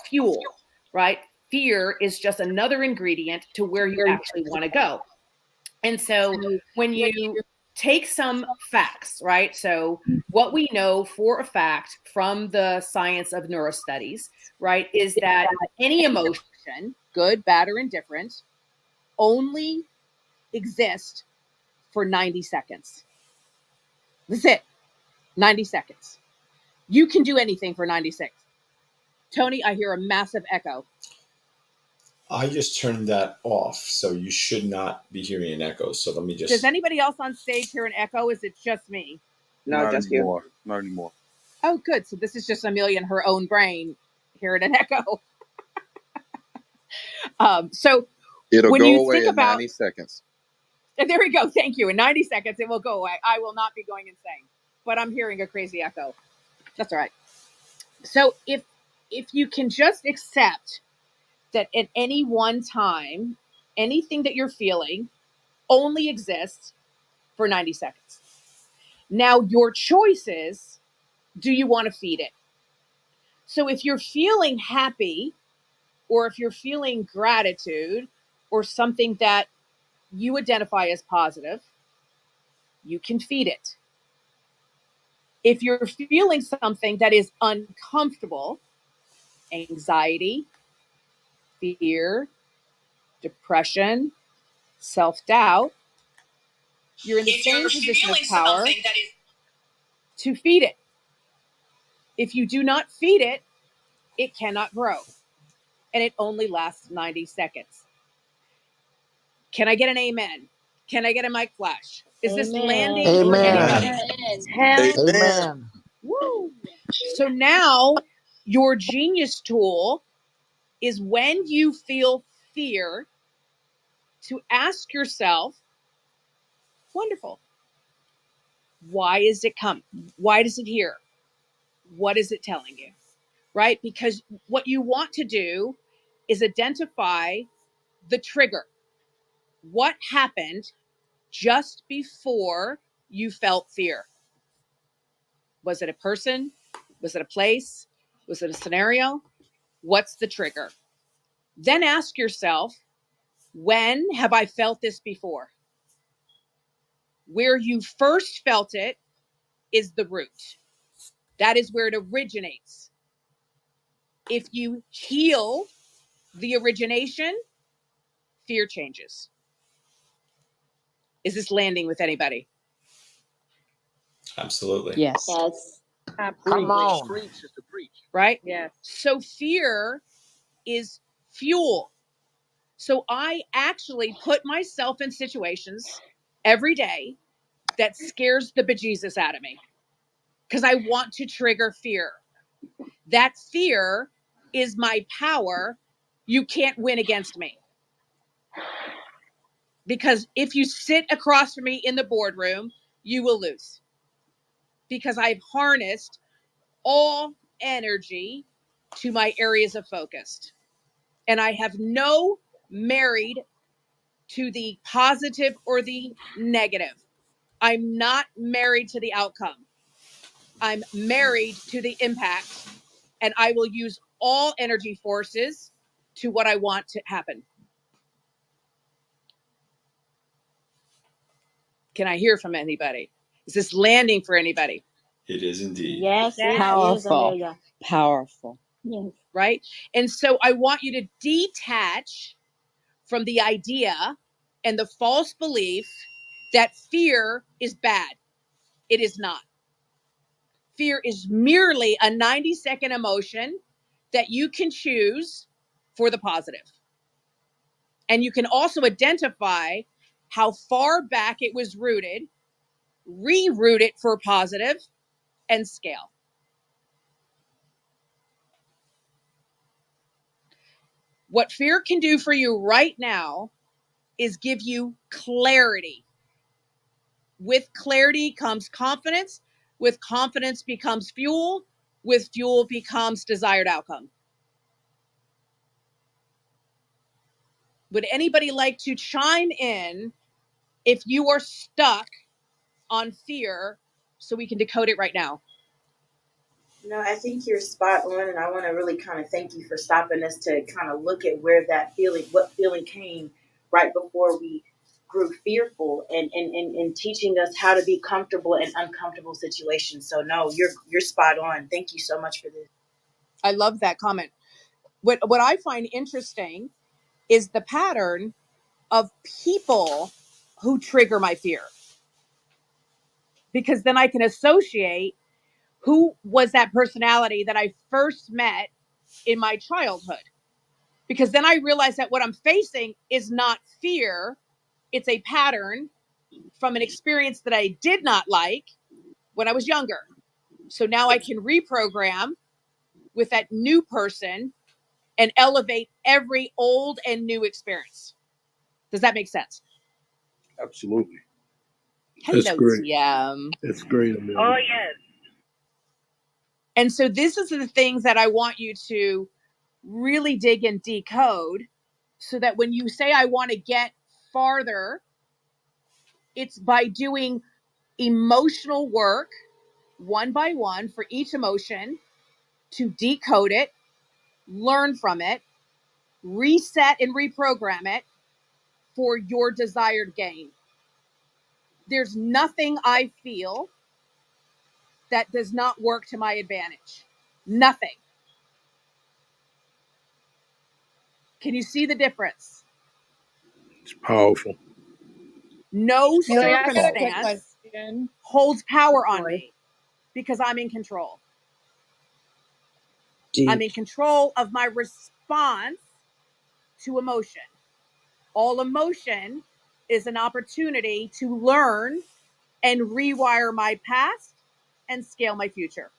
fuel, right? Fear is just another ingredient to where you actually want to go. And so when you take some facts, right? So what we know for a fact from the science of neurostudies, right, is that any emotion, good, bad, or indifferent, only exist for 90 seconds. That's it. 90 seconds. You can do anything for 90 seconds. Tony, I hear a massive echo. I just turned that off, so you should not be hearing an echo. So let me just. Does anybody else on stage hear an echo? Is it just me? No, not just anymore. You. Not anymore. Oh, good. So this is just Amelia in her own brain hearing an echo. So it'll go away in 90 seconds. There we go. Thank you. In 90 seconds, it will go away. I will not be going insane, but I'm hearing a crazy echo. That's all right. So if you can just accept that at any one time, anything that you're feeling only exists for 90 seconds. Now, your choice is, do you want to feed it? So if you're feeling happy, or if you're feeling gratitude, or something that you identify as positive, you can feed it. If you're feeling something that is uncomfortable, anxiety, fear, depression, self-doubt, you're in the same position of power to feed it. If you do not feed it, it cannot grow. And it only lasts 90 seconds. Can I get an amen? Can I get a mic flash? Is this landing for anybody? Amen. Woo. So now your genius tool is when you feel fear to ask yourself, wonderful, why is it come? Why does it here? What is it telling you? Right? Because what you want to do is identify the trigger. What happened just before you felt fear? Was it a person? Was it a place? Was it a scenario? What's the trigger? Then ask yourself, when have I felt this before? Where you first felt it is the root. That is where it originates. If you heal the origination, fear changes. Is this landing with anybody? Absolutely. Yes. Absolutely. Come on. Right? Yeah. So fear is fuel. So I actually put myself in situations every day that scares the bejesus out of me because I want to trigger fear. That fear is my power. You can't win against me. Because if you sit across from me in the boardroom, you will lose. Because I've harnessed all energy to my areas of focus. And I have no married to the positive or the negative. I'm not married to the outcome. I'm married to the impact. And I will use all energy forces to what I want to happen. Can I hear from anybody? Is this landing for anybody? It is indeed. Yes, Powerful. yes, Powerful. yes. Right? And so I want you to detach from the idea and the false belief that fear is bad. It is not. Fear is merely a 90-second emotion that you can choose for the positive. And you can also identify how far back it was rooted, reroute it for positive, and scale. What fear can do for you right now is give you clarity. With clarity comes confidence. With confidence becomes fuel. With fuel becomes desired outcome. Would anybody like to chime in if you are stuck on fear so we can decode it right now? No, I think you're spot on, and I want to really kind of thank you for stopping us to kind of look at where that feeling, what feeling came right before we grew fearful, and teaching us how to be comfortable in uncomfortable situations. So no, you're spot on. Thank you so much for this. I love that comment. What I find interesting is the pattern of people who trigger my fear, because then I can associate who was that personality that I first met in my childhood. Because then I realize that what I'm facing is not fear, it's a pattern from an experience that I did not like when I was younger. So now I can reprogram with that new person and elevate every old and new experience. Does that make sense? Absolutely. Hello, That's great. TM. That's great, Amelia. Oh, yes. And so this is the things that I want you to really dig and decode, so that when you say I want to get farther, it's by doing emotional work one by one for each emotion to decode it, learn from it, reset and reprogram it for your desired gain. There's nothing I feel that does not work to my advantage. Nothing. Can you see the difference? It's powerful. No Amelia, I got a quick circumstance question. holds power on Joy. me because I'm in control. Deep. I'm in control of my response to emotion. All emotion is an opportunity to learn and rewire my past and scale my future.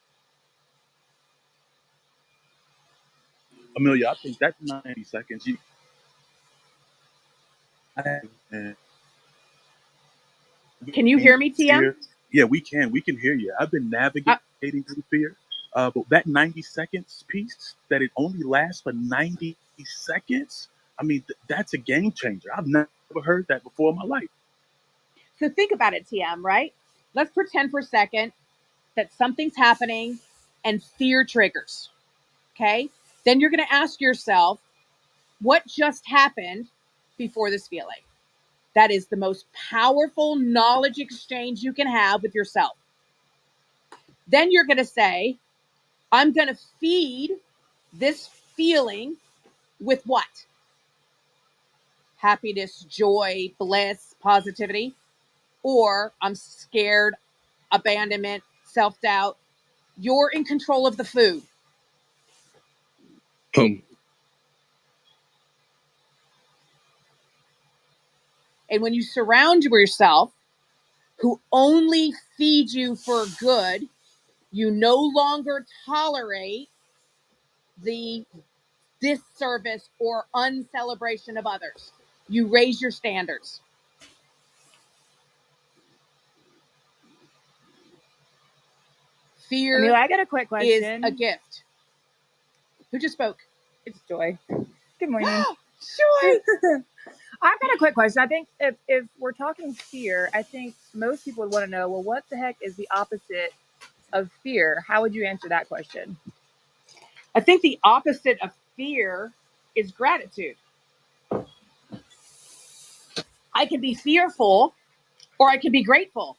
Amelia, I think that's 90 seconds. Can you hear me, TM? Yeah, we can. We can hear you. I've been navigating through fear. But that 90 seconds piece, that it only lasts for 90 seconds, I mean, that's a game changer. I've never heard that before in my life. So think about it, TM, right? Let's pretend for a second that something's happening and fear triggers. Okay? Then you're going to ask yourself, what just happened before this feeling? That is the most powerful knowledge exchange you can have with yourself. Then you're going to say, I'm going to feed this feeling with what? Happiness, joy, bliss, positivity. Or I'm scared, abandonment, self-doubt. You're in control of the food. And when you surround yourself who only feed you for good, you no longer tolerate the disservice or uncelebration of others. You raise your standards. Fear Amelia, I got a quick is question. a gift. Who just spoke? It's Joy. Good morning. Joy! I've got a quick question. I think if we're talking fear, I think most people would want to know, well, what the heck is the opposite of fear? How would you answer that question? I think the opposite of fear is gratitude. I can be fearful or I can be grateful.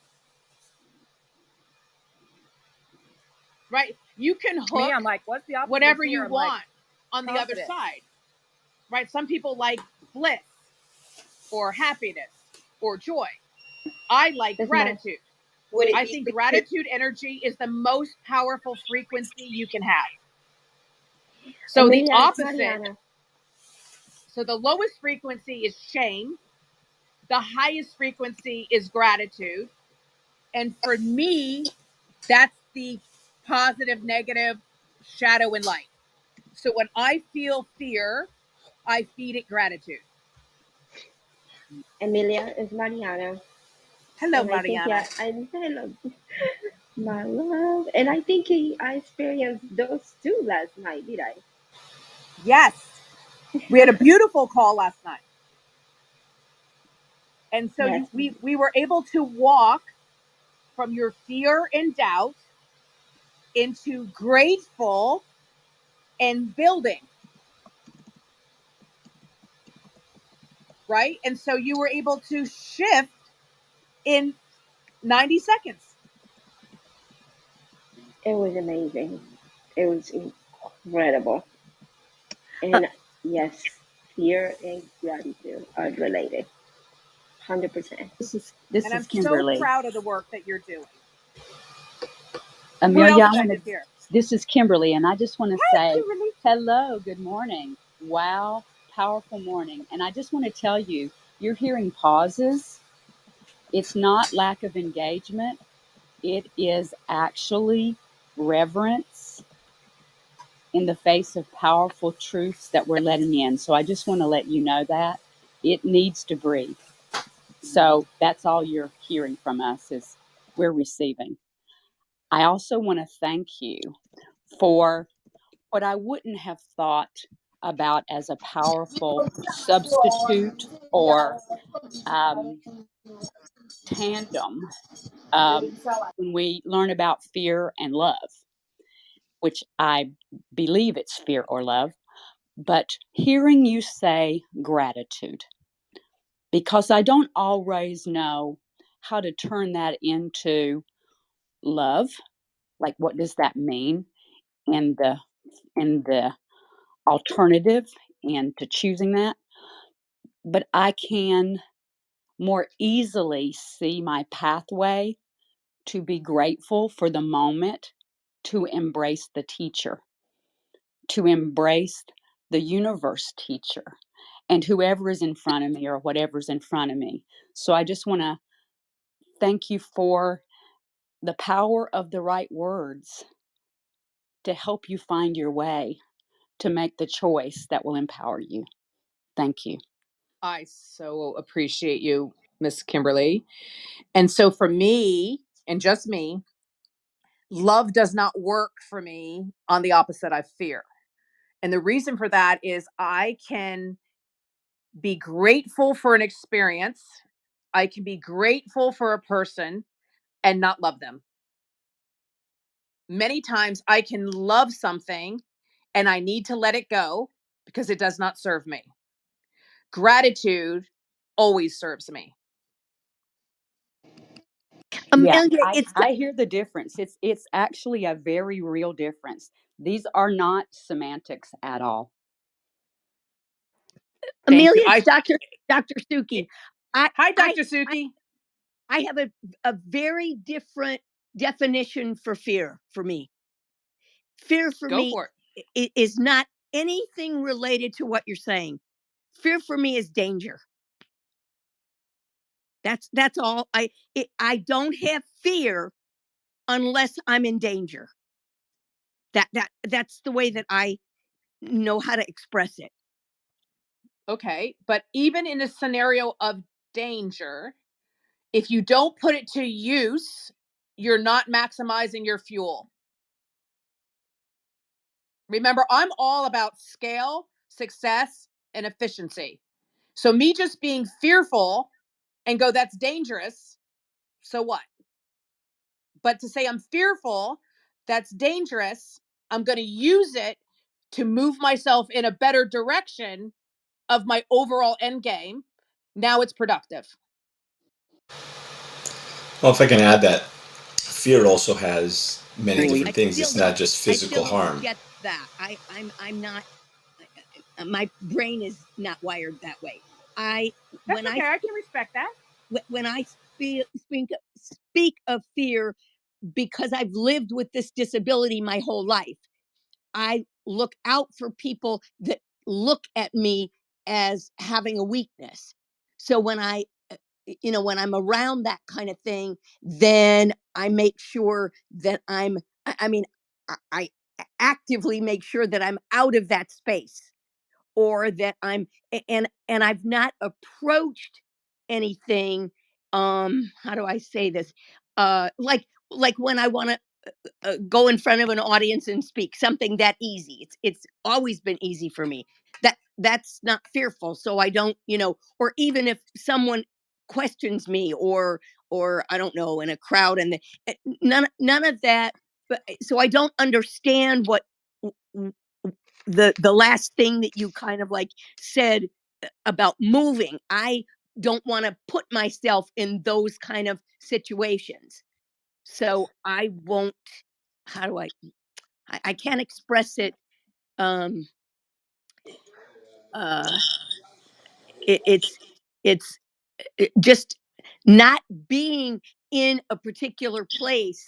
Right? You can hook Me, I'm like, what's the opposite whatever of fear? you I'm want like, on the other side. Right? Some people like bliss or happiness or joy. I like gratitude. I think gratitude energy is the most powerful frequency you can have. So Amelia, the opposite, so the lowest frequency is shame. The highest frequency is gratitude. And for me, that's the positive, negative, shadow, and light. So when I feel fear, I feed it gratitude. Amelia, it's Mariana. Hello, and Mariana. Hello, my love. And I think I experienced those too last night, did I? Yes. We had a beautiful call last night. And so Yes. we were able to walk from your fear and doubt into grateful and building, right? And so you were able to shift in 90 seconds. It was amazing. It was incredible. And yes, fear and gratitude are related. 100%. And I'm so proud of the work that you're doing. Who Amelia, else is here? this is Kimberly, and I just want to Hi, say Kimberly. hello, good morning. Wow, powerful morning. And I just want to tell you, you're hearing pauses. It's not lack of engagement. It is actually reverence in the face of powerful truths that we're letting in. So I just want to let you know that it needs to breathe. So that's all you're hearing from us is we're receiving. I also want to thank you for what I wouldn't have thought about as a powerful substitute or tandem when we learn about fear and love, which I believe it's fear or love. But hearing you say gratitude, because I don't always know how to turn that into love. Like, what does that mean in the alternative and to choosing that? But I can more easily see my pathway to be grateful for the moment, to embrace the teacher, to embrace the universe teacher, and whoever is in front of me or whatever's in front of me. So I just want to thank you for the power of the right words to help you find your way to make the choice that will empower you. Thank you. I so appreciate you, Miss Kimberly. And so for me, and just me, love does not work for me on the opposite of fear. And the reason for that is I can be grateful for an experience, I can be grateful for a person and not love them. Many times I can love something and I need to let it go because it does not serve me. Gratitude always serves me. Yeah, Amelia, I hear the difference. It's actually a very real difference. These are not semantics at all. Thank you. Amelia, it's Dr. Suki. Hi, Dr. Suki. I have a very different definition for fear for me. Fear for Go me for is not anything related to what you're saying. Fear for me is danger. That's all. I don't have fear unless I'm in danger. That's the way that I know how to express it. Okay, but even in a scenario of danger, if you don't put it to use, you're not maximizing your fuel. Remember, I'm all about scale, success, and efficiency. So me just being fearful and go, that's dangerous. So what? But to say I'm fearful, that's dangerous. I'm going to use it to move myself in a better direction of my overall end game. Now it's productive. Well, if I can add that, fear also has many I different things. still It's not don't. just I physical still don't harm. get that. I'm not. My brain is not wired that way. That's okay. I can respect that. When I speak of fear, because I've lived with this disability my whole life, I look out for people that look at me as having a weakness. So when when I'm around that kind of thing, then I make sure that I actively make sure that I'm out of that space, or that I'm and I've not approached anything. How do I say this? Like when I want to go in front of an audience and speak, something that easy. It's always been easy for me. That's not fearful. So I don't, or even if someone questions me, or I don't know, in a crowd, and none of that but so I don't understand what the last thing that you kind of like said about moving. I don't want to put myself in those kind of situations. So I won't, how do I can't express it. Um, uh, it's just not being in a particular place,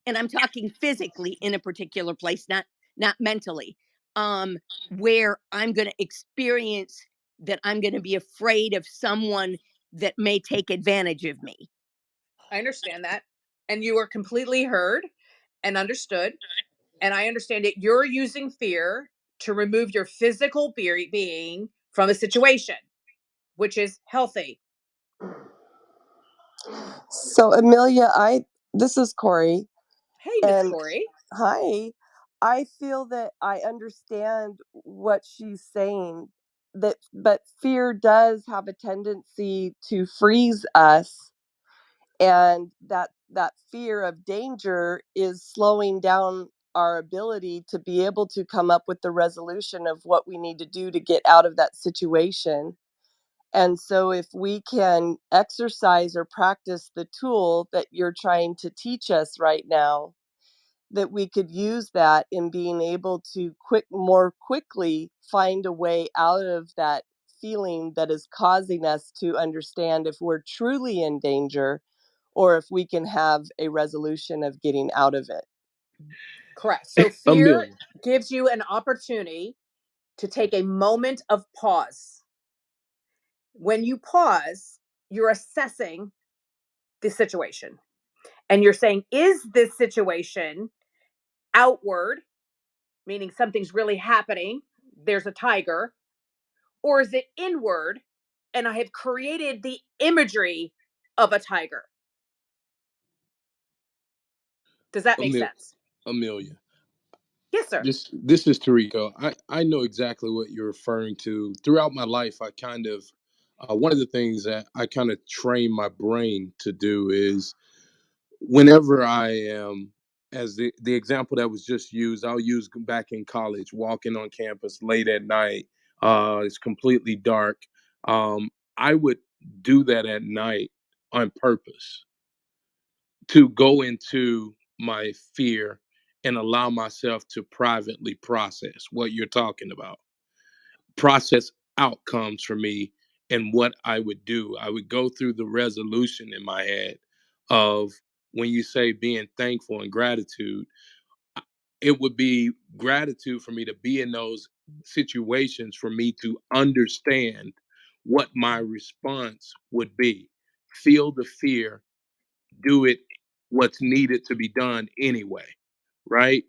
and I'm talking physically in a particular place, not mentally, where I'm going to experience that I'm going to be afraid of someone that may take advantage of me. I understand that. And you are completely heard and understood. And I understand it. You're using fear to remove your physical being from a situation, which is healthy. So Amelia, this is Corey, Hey, Miss and Corey. hi. I feel that I understand what she's saying, but fear does have a tendency to freeze us, and that fear of danger is slowing down our ability to be able to come up with the resolution of what we need to do to get out of that situation. And so, if we can exercise or practice the tool that you're trying to teach us right now, that we could use that in being able to more quickly find a way out of that feeling that is causing us to understand if we're truly in danger or if we can have a resolution of getting out of it. Correct. So fear Amelia. gives you an opportunity to take a moment of pause. When you pause, you're assessing the situation and you're saying, is this situation outward, meaning something's really happening? There's a tiger. Or is it inward and I have created the imagery of a tiger? Does that make Amelia. sense? Amelia. Yes, sir. This is Tarico. I know exactly what you're referring to. Throughout my life, I kind of one of the things that I kind of train my brain to do is whenever I am, as the example that was just used, I'll use back in college, walking on campus late at night. It's completely dark. I would do that at night on purpose to go into my fear and allow myself to privately process what you're talking about, process outcomes for me and what I would do. I would go through the resolution in my head of when you say being thankful and gratitude, it would be gratitude for me to be in those situations for me to understand what my response would be. Feel the fear, do it what's needed to be done anyway, right?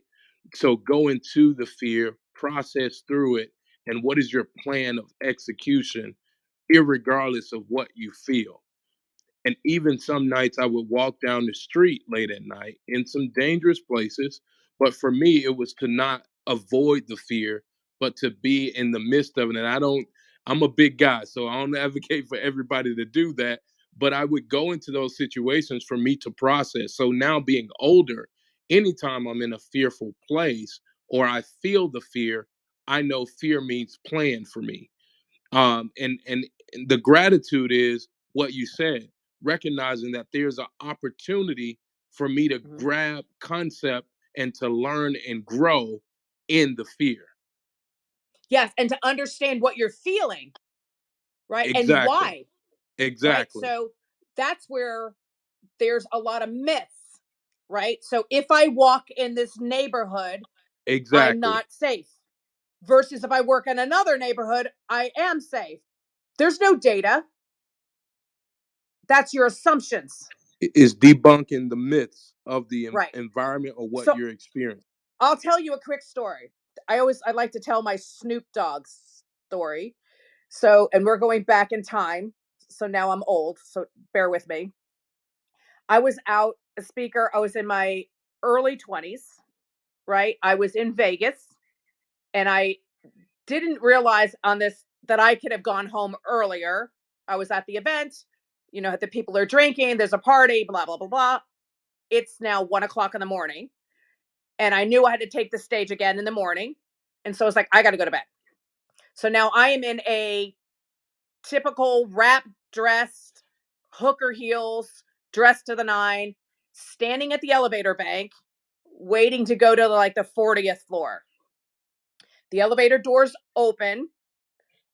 So go into the fear, process through it, and what is your plan of execution, irregardless of what you feel. And even some nights I would walk down the street late at night in some dangerous places. But for me, it was to not avoid the fear, but to be in the midst of it. And I'm a big guy, so I don't advocate for everybody to do that. But I would go into those situations for me to process. So now being older, anytime I'm in a fearful place or I feel the fear, I know fear means plan for me. And the gratitude is what you said, recognizing that there's an opportunity for me to grab concept and to learn and grow in the fear. Yes. And to understand what you're feeling, right? And Exactly. why, right? Exactly. So that's where there's a lot of myths, right? So if I walk in this neighborhood, I'm Exactly. not safe. Versus if I work in another neighborhood, I am safe. There's no data. That's your assumptions. Is debunking the myths of the Right. environment or what So you're experiencing. I'll tell you a quick story. I like to tell my Snoop Dogg story. So, and we're going back in time. So now I'm old. So bear with me. I was out a speaker. I was in my early 20s, right? I was in Vegas and I didn't realize on this that I could have gone home earlier. I was at the event, the people are drinking, there's a party, blah, blah, blah, blah. It's now 1 o'clock in the morning. and I knew I had to take the stage again in the morning. And so I was like, I got to go to bed. So now I am in a typical wrap dress, hooker heels, dressed to the nine, standing at the elevator bank, waiting to go to like the 40th floor. The elevator doors open,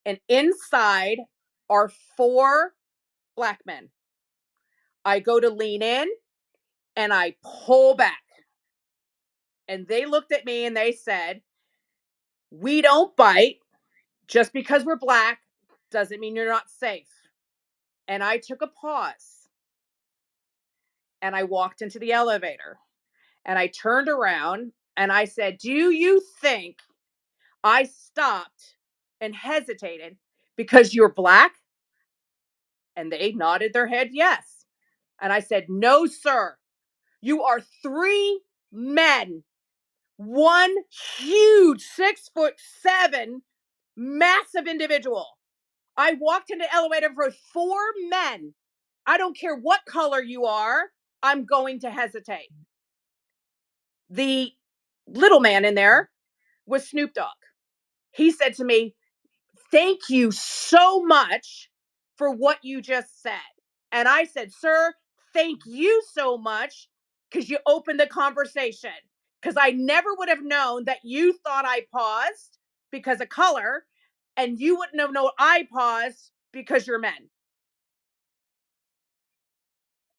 and inside are 4 black men. I go to lean in and I pull back. And they looked at me and they said, "We don't bite. Just because we're black doesn't mean you're not safe." And I took a pause and I walked into the elevator and I turned around and I said, "Do you think I stopped and hesitated because you're black?" And they nodded their head yes. And I said, "No, sir. You are 3 men, one huge 6'7" massive individual. I walked into the elevator for 4 men. I don't care what color you are, I'm going to hesitate." The little man in there was Snoop Dogg. He said to me, "Thank you so much for what you just said." And I said, "Sir, thank you so much because you opened the conversation. Because I never would have known that you thought I paused because of color, and you wouldn't have known I paused because you're men."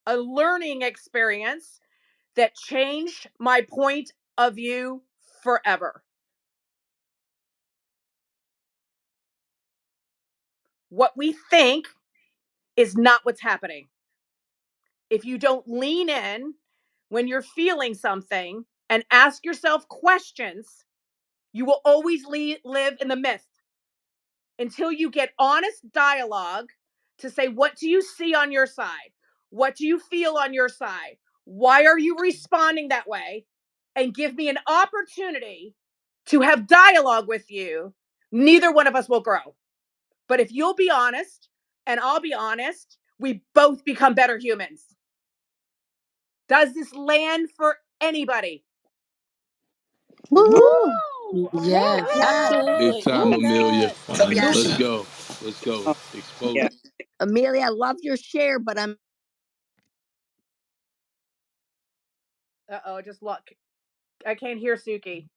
A learning experience that changed my point of view forever. What we think is not what's happening. If you don't lean in when you're feeling something and ask yourself questions, you will always live in the myth until you get honest dialogue to say, what do you see on your side? What do you feel on your side? Why are you responding that way? And give me an opportunity to have dialogue with you. Neither one of us will grow. But if you'll be honest and I'll be honest, we both become better humans. Does this land for anybody? Woo! Yes, Yes. Big absolutely. time, Amelia. Yes. Let's Yes. go. Let's go. Expose Yeah. it. Amelia, I love your share, but I'm Just look. I can't hear Suki.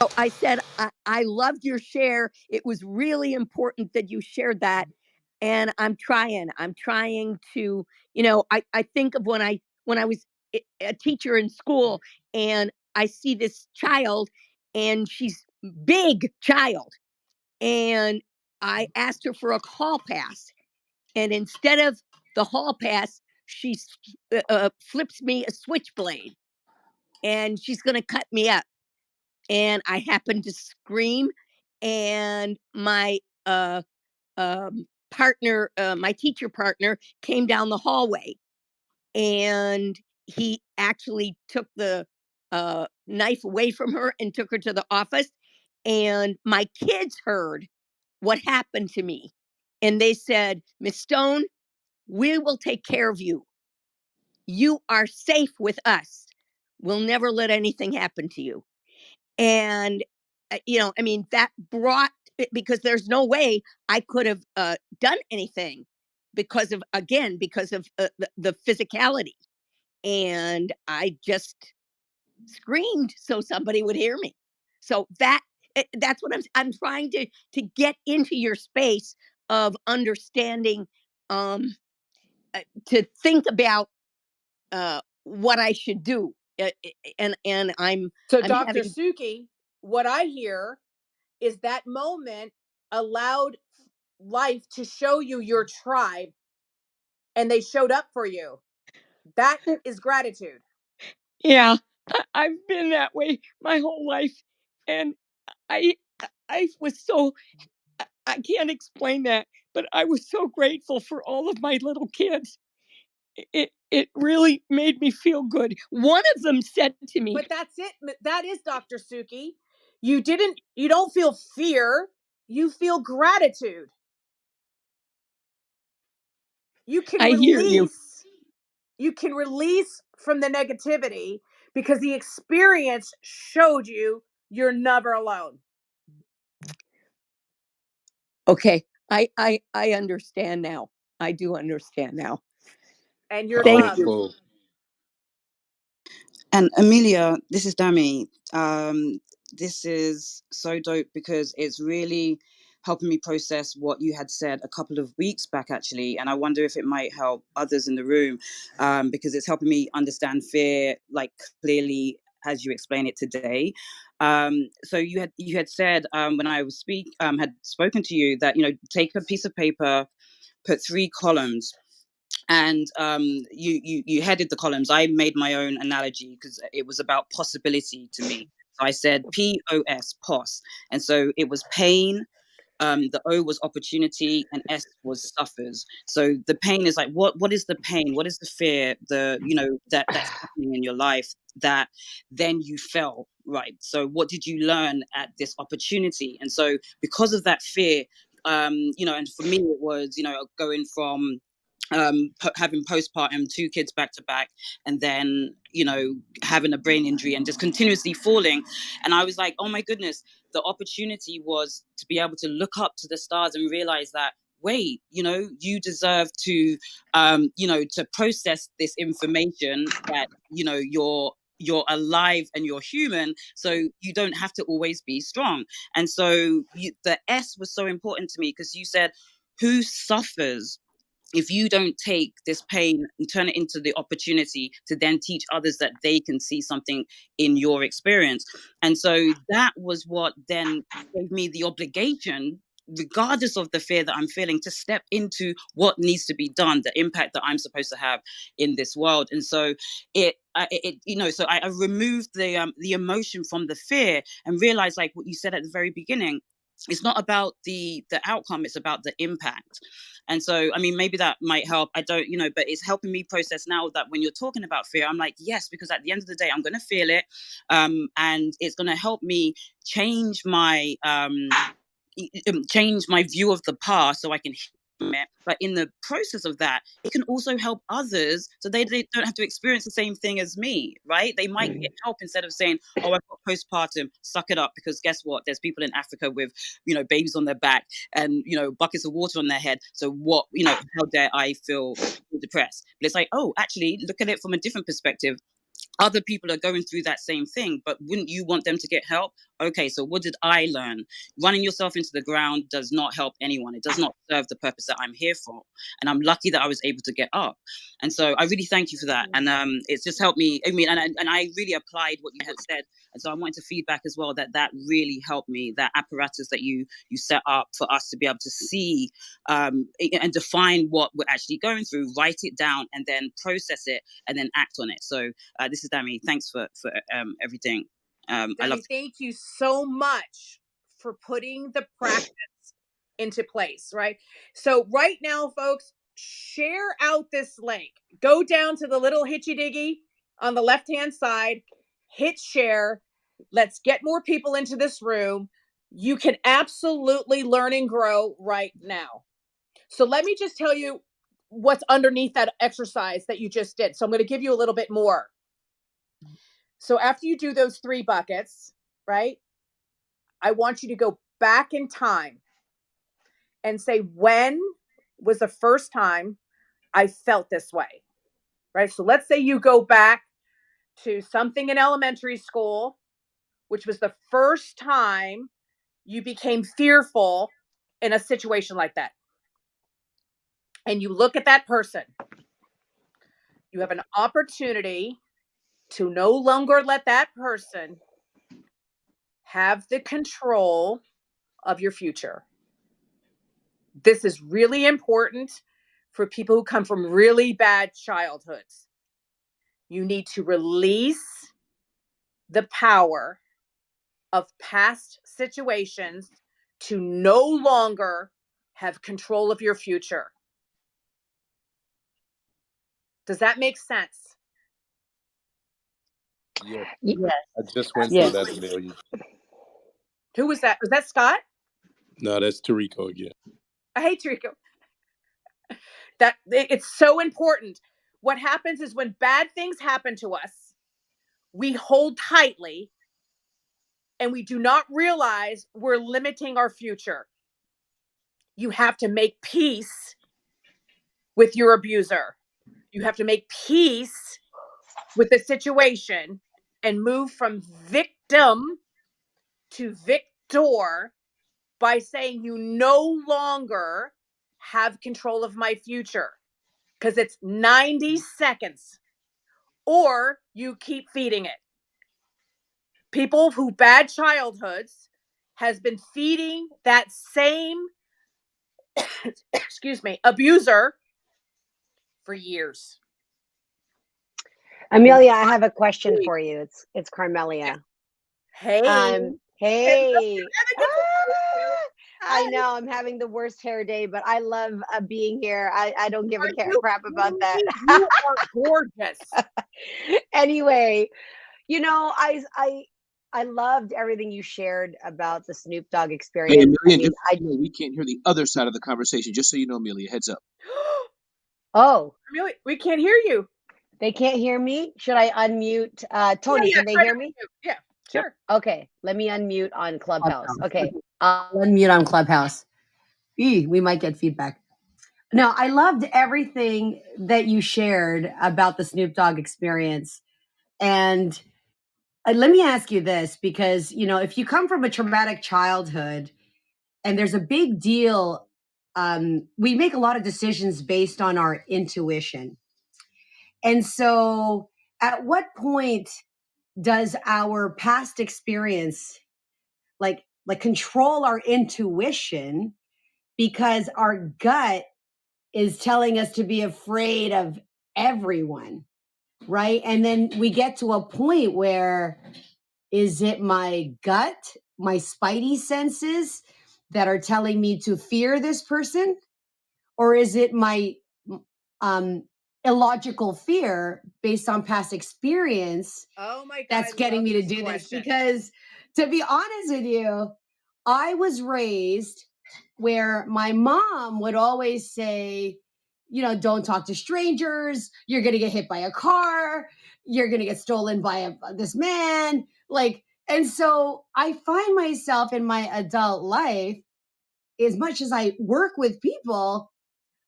oh, I said I loved your share. It was really important that you shared that. And I'm trying to, I think of when I was a teacher in school and I see this child and she's big child and I asked her for a hall pass. And instead of the hall pass, she flips me a switchblade and she's going to cut me up. And I happened to scream, and my partner, my teacher partner, came down the hallway, and he actually took the knife away from her and took her to the office. And my kids heard what happened to me, and they said, "Miss Stone, we will take care of you. You are safe with us. We'll never let anything happen to you." And I mean, that brought because there's no way I could have done anything because of the physicality, and I just screamed so somebody would hear me. So that's what I'm trying to get into your space of understanding, um to think about what I should do. And So, I'm Dr. having Suki, what I hear is that moment allowed life to show you your tribe and they showed up for you. That is gratitude. Yeah, I've been that way my whole life, and I I was so I can't explain that, but I was so grateful for all of my little kids. It really made me feel good. One of them said to me, But that's it. That is Dr. Suki. You don't feel fear, you feel gratitude. You can "I hear you." release from the negativity because the experience showed you you're never alone. Okay. I understand now. I do understand now. And you're Thank loved. you. Powerful. And Amelia, this is Dami. This is so dope because it's really helping me process what you had said a couple of weeks back, actually. And I wonder if it might help others in the room, because it's helping me understand fear like clearly as you explain it today. So you had said when I was had spoken to you that, you know, take a piece of paper, put 3 columns, and you headed the columns. I made my own analogy because it was about possibility to me. So I said POS, POS, and so it was pain. The O was opportunity, and S was suffers. So the pain is like, what is the pain? What is the fear? That's happening in your life that then you fell, right? So what did you learn at this opportunity? And so because of that fear, and for me it was, going from having postpartum, 2 kids back to back, and then having a brain injury and just continuously falling. And I was like, oh my goodness, the opportunity was to be able to look up to the stars and realize that, wait, you deserve to to process this information, that you're alive and you're human, so you don't have to always be strong. And so the S was so important to me, because you said, who suffers if you don't take this pain and turn it into the opportunity to then teach others that they can see something in your experience. And so that was what then gave me the obligation, regardless of the fear that I'm feeling, to step into what needs to be done, the impact that I'm supposed to have in this world. And so I removed the emotion from the fear and realized, like what you said at the very beginning, it's not about the outcome, it's about the impact. And so, I mean, maybe that might help. I don't, but it's helping me process now that when you're talking about fear, I'm like, yes, because at the end of the day, I'm going to feel it. And it's going to help me change my view of the past so I can heal it. But in the process of that, it can also help others so they don't have to experience the same thing as me, right? They might get help instead of saying, oh, I've got postpartum, suck it up, because guess what? There's people in Africa with, babies on their back and, buckets of water on their head. So what, how dare I feel depressed? But it's like, oh, actually, look at it from a different perspective. Other people are going through that same thing, but wouldn't you want them to get help? Okay, so what did I learn? Running yourself into the ground does not help anyone. It does not serve the purpose that I'm here for. And I'm lucky that I was able to get up. And so I really thank you for that. And it's just helped me. I mean, and I really applied what you had said. And so I wanted to feedback as well that really helped me, that apparatus that you set up for us to be able to see and define what we're actually going through, write it down, and then process it, and then act on it. So this is Dami. Thanks for everything. Dami, thank you so much for putting the practice into place, right? So right now, folks, share out this link. Go down to the little hitchy diggy on the left-hand side, hit share. Let's get more people into this room. You can absolutely learn and grow right now. So let me just tell you what's underneath that exercise that you just did. So I'm going to give you a little bit more. So after you do those 3 buckets, right, I want you to go back in time and say, when was the first time I felt this way, right? So let's say you go back to something in elementary school, which was the first time you became fearful in a situation like that. And you look at that person. You have an opportunity to no longer let that person have the control of your future. This is really important for people who come from really bad childhoods. You need to release the power of past situations to no longer have control of your future. Does that make sense? Yes. Yes, I just went through yes. that, Amelia. Who was that? Was that Scott? No, that's Tariko again. Hey, Trico. It's so important. What happens is when bad things happen to us, we hold tightly and we do not realize we're limiting our future. You have to make peace with your abuser. You have to make peace with the situation and move from victim to victor by saying you no longer have control of my future, because it's 90 seconds or you keep feeding it. People who bad childhoods has been feeding that same abuser for years. Amelia, I have a question for you. It's Carmelia. Hey. Hey. I know I'm having the worst hair day, but I love being here. I don't give a crap about that. You are gorgeous. Anyway, you know, I loved everything you shared about the Snoop Dogg Hey, experience. Amelia, we can't hear the other side of the conversation. Just so you know, Amelia, heads up. Oh, Amelia, we can't hear you. They can't hear me? Should I unmute? Tony, can they hear me? Yeah, sure. Okay, let me unmute on Clubhouse. Okay, I'll unmute on Clubhouse. We might get feedback. No, I loved everything that you shared about the Snoop Dogg experience. And let me ask you this, because, you know, if you come from a traumatic childhood and there's a big deal, we make a lot of decisions based on our intuition. And so at what point does our past experience like control our intuition, because our gut is telling us to be afraid of everyone, right? And then we get to a point where, is it my gut, my spidey senses that are telling me to fear this person, or is it my illogical fear based on past experience that's getting me to do this? Because to be honest with you, I was raised where my mom would always say, you know, don't talk to strangers. You're going to get hit by a car. You're going to get stolen by this man. Like, and so I find myself in my adult life, as much as I work with people,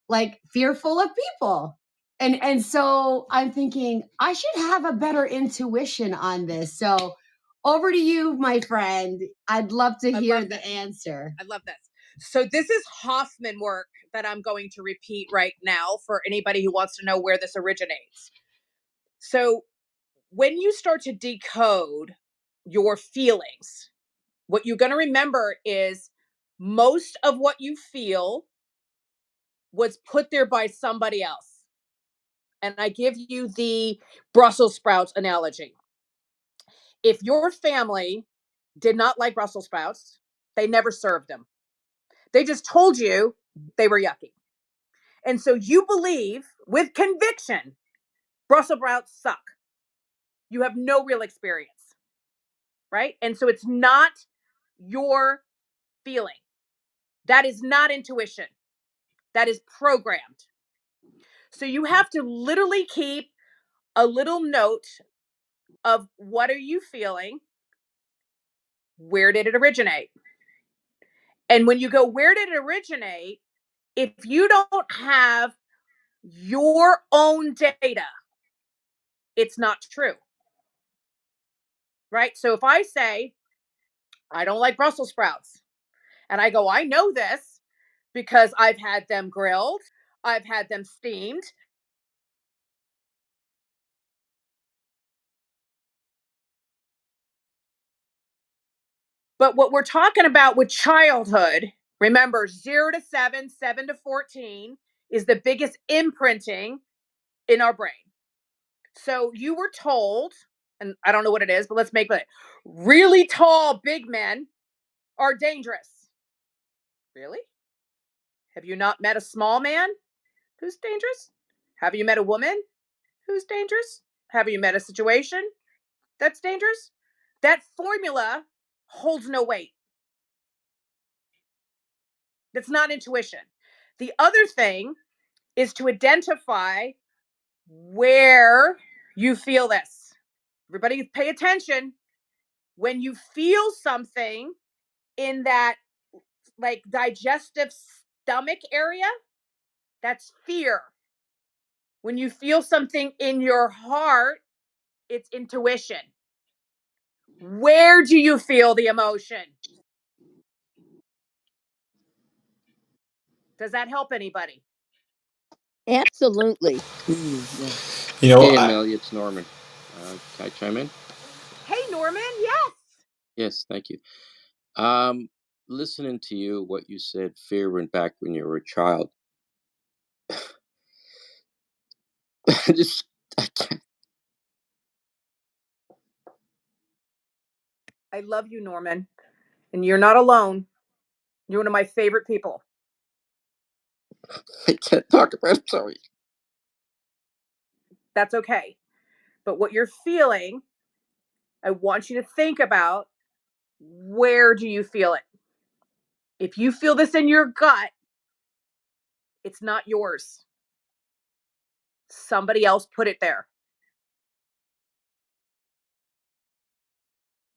like fearful of people. And so I'm thinking I should have a better intuition on this. So over to you, my friend. I'd love to hear the answer. I love this. So this is Hoffman work that I'm going to repeat right now for anybody who wants to know where this originates. So when you start to decode your feelings, what you're going to remember is most of what you feel was put there by somebody else. And I give you the Brussels sprouts analogy. If your family did not like Brussels sprouts, they never served them. They just told you they were yucky. And so you believe with conviction, Brussels sprouts suck. You have no real experience, right? And so it's not your feeling. That is not intuition. That is programmed. So you have to literally keep a little note of what are you feeling? Where did it originate? And when you go, where did it originate? If you don't have your own data, it's not true. Right? So if I say, I don't like Brussels sprouts, and I go, I know this because I've had them grilled, I've had them steamed. But what we're talking about with childhood, remember 0 to 7, 7 to 14 is the biggest imprinting in our brain. So you were told, and I don't know what it is, but let's make it really tall, big men are dangerous. Really? Have you not met a small man who's dangerous? Have you met a woman who's dangerous? Have you met a situation that's dangerous? That formula holds no weight. That's not intuition. The other thing is to identify where you feel this. Everybody pay attention. When you feel something in that like digestive stomach area, that's fear. When you feel something in your heart, it's intuition. Where do you feel the emotion? Does that help anybody? Absolutely. Yeah. You know, Hey, Amelia, it's Norman. Can I chime in? Hey, Norman, yes. Yes, thank you. Listening to you, what you said, fear went back when you were a child. Just, I can't. I love you, Norman. And you're not alone. You're one of my favorite people. I can't talk about it. Sorry. That's okay. But what you're feeling, I want you to think about, where do you feel it? If you feel this in your gut, it's not yours. Somebody else put it there.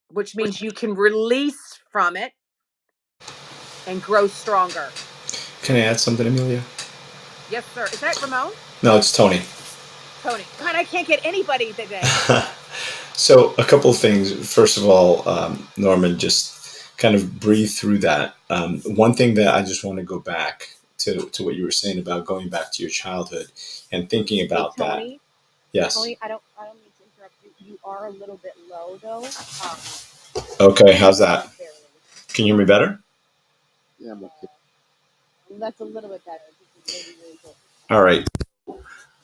Which means you can release from it and grow stronger. can I add something, Amelia? Yes, sir. Is that Ramon? No, it's Tony. Tony. God, I can't get anybody today. So a couple of things. First of all, Norman, just kind of breathe through that. One thing that I just want to go back to what you were saying about going back to your childhood and thinking about Hey, that. Tony. Yes. Tony, I don't mean to interrupt you. You are a little bit low though. Okay, how's that? Can you hear me better? Yeah, I'm okay. That's a little bit better. Maybe really good. All right.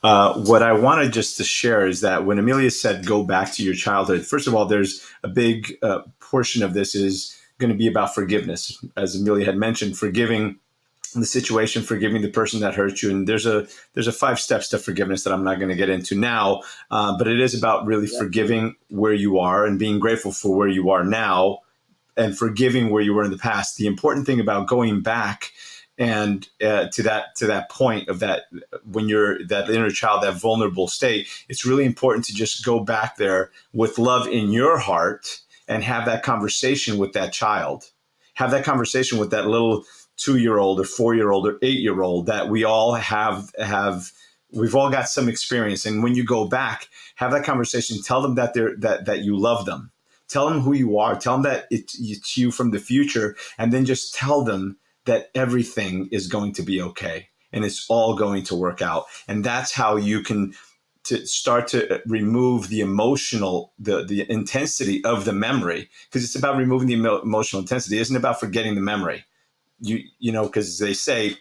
What I wanted just to share is that when Amelia said go back to your childhood, first of all, there's a big portion of this is going to be about forgiveness. As Amelia had mentioned, forgiving the situation, forgiving the person that hurt you. And there's a 5 steps to forgiveness that I'm not going to get into now, but it is about really forgiving where you are and being grateful for where you are now and forgiving where you were in the past. The important thing about going back and to that point of that, when you're that inner child, that vulnerable state, it's really important to just go back there with love in your heart and have that conversation with that child. Have that conversation with that little 2-year-old or 4-year-old or 8-year-old that we all have. We've all got some experience, and when you go back, have that conversation. Tell them that that you love them. Tell them who you are. Tell them that it's you from the future, and then just tell them that everything is going to be okay and it's all going to work out. And that's how you can to start to remove the emotional, the intensity of the memory, because it's about removing the emotional intensity. It isn't about forgetting the memory. You know, because they say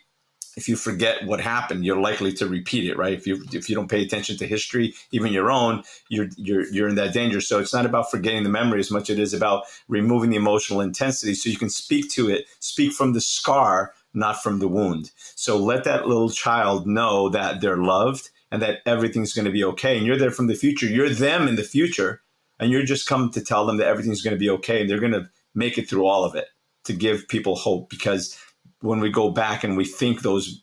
if you forget what happened, you're likely to repeat it, right? If you don't pay attention to history, even your own, you're in that danger. So it's not about forgetting the memory as much as it is about removing the emotional intensity, so you can speak to it, speak from the scar, not from the wound. So let that little child know that they're loved and that everything's going to be okay. And you're there from the future. You're them in the future, and you're just come to tell them that everything's going to be okay, and they're going to make it through all of it, to give people hope. Because when we go back and we think those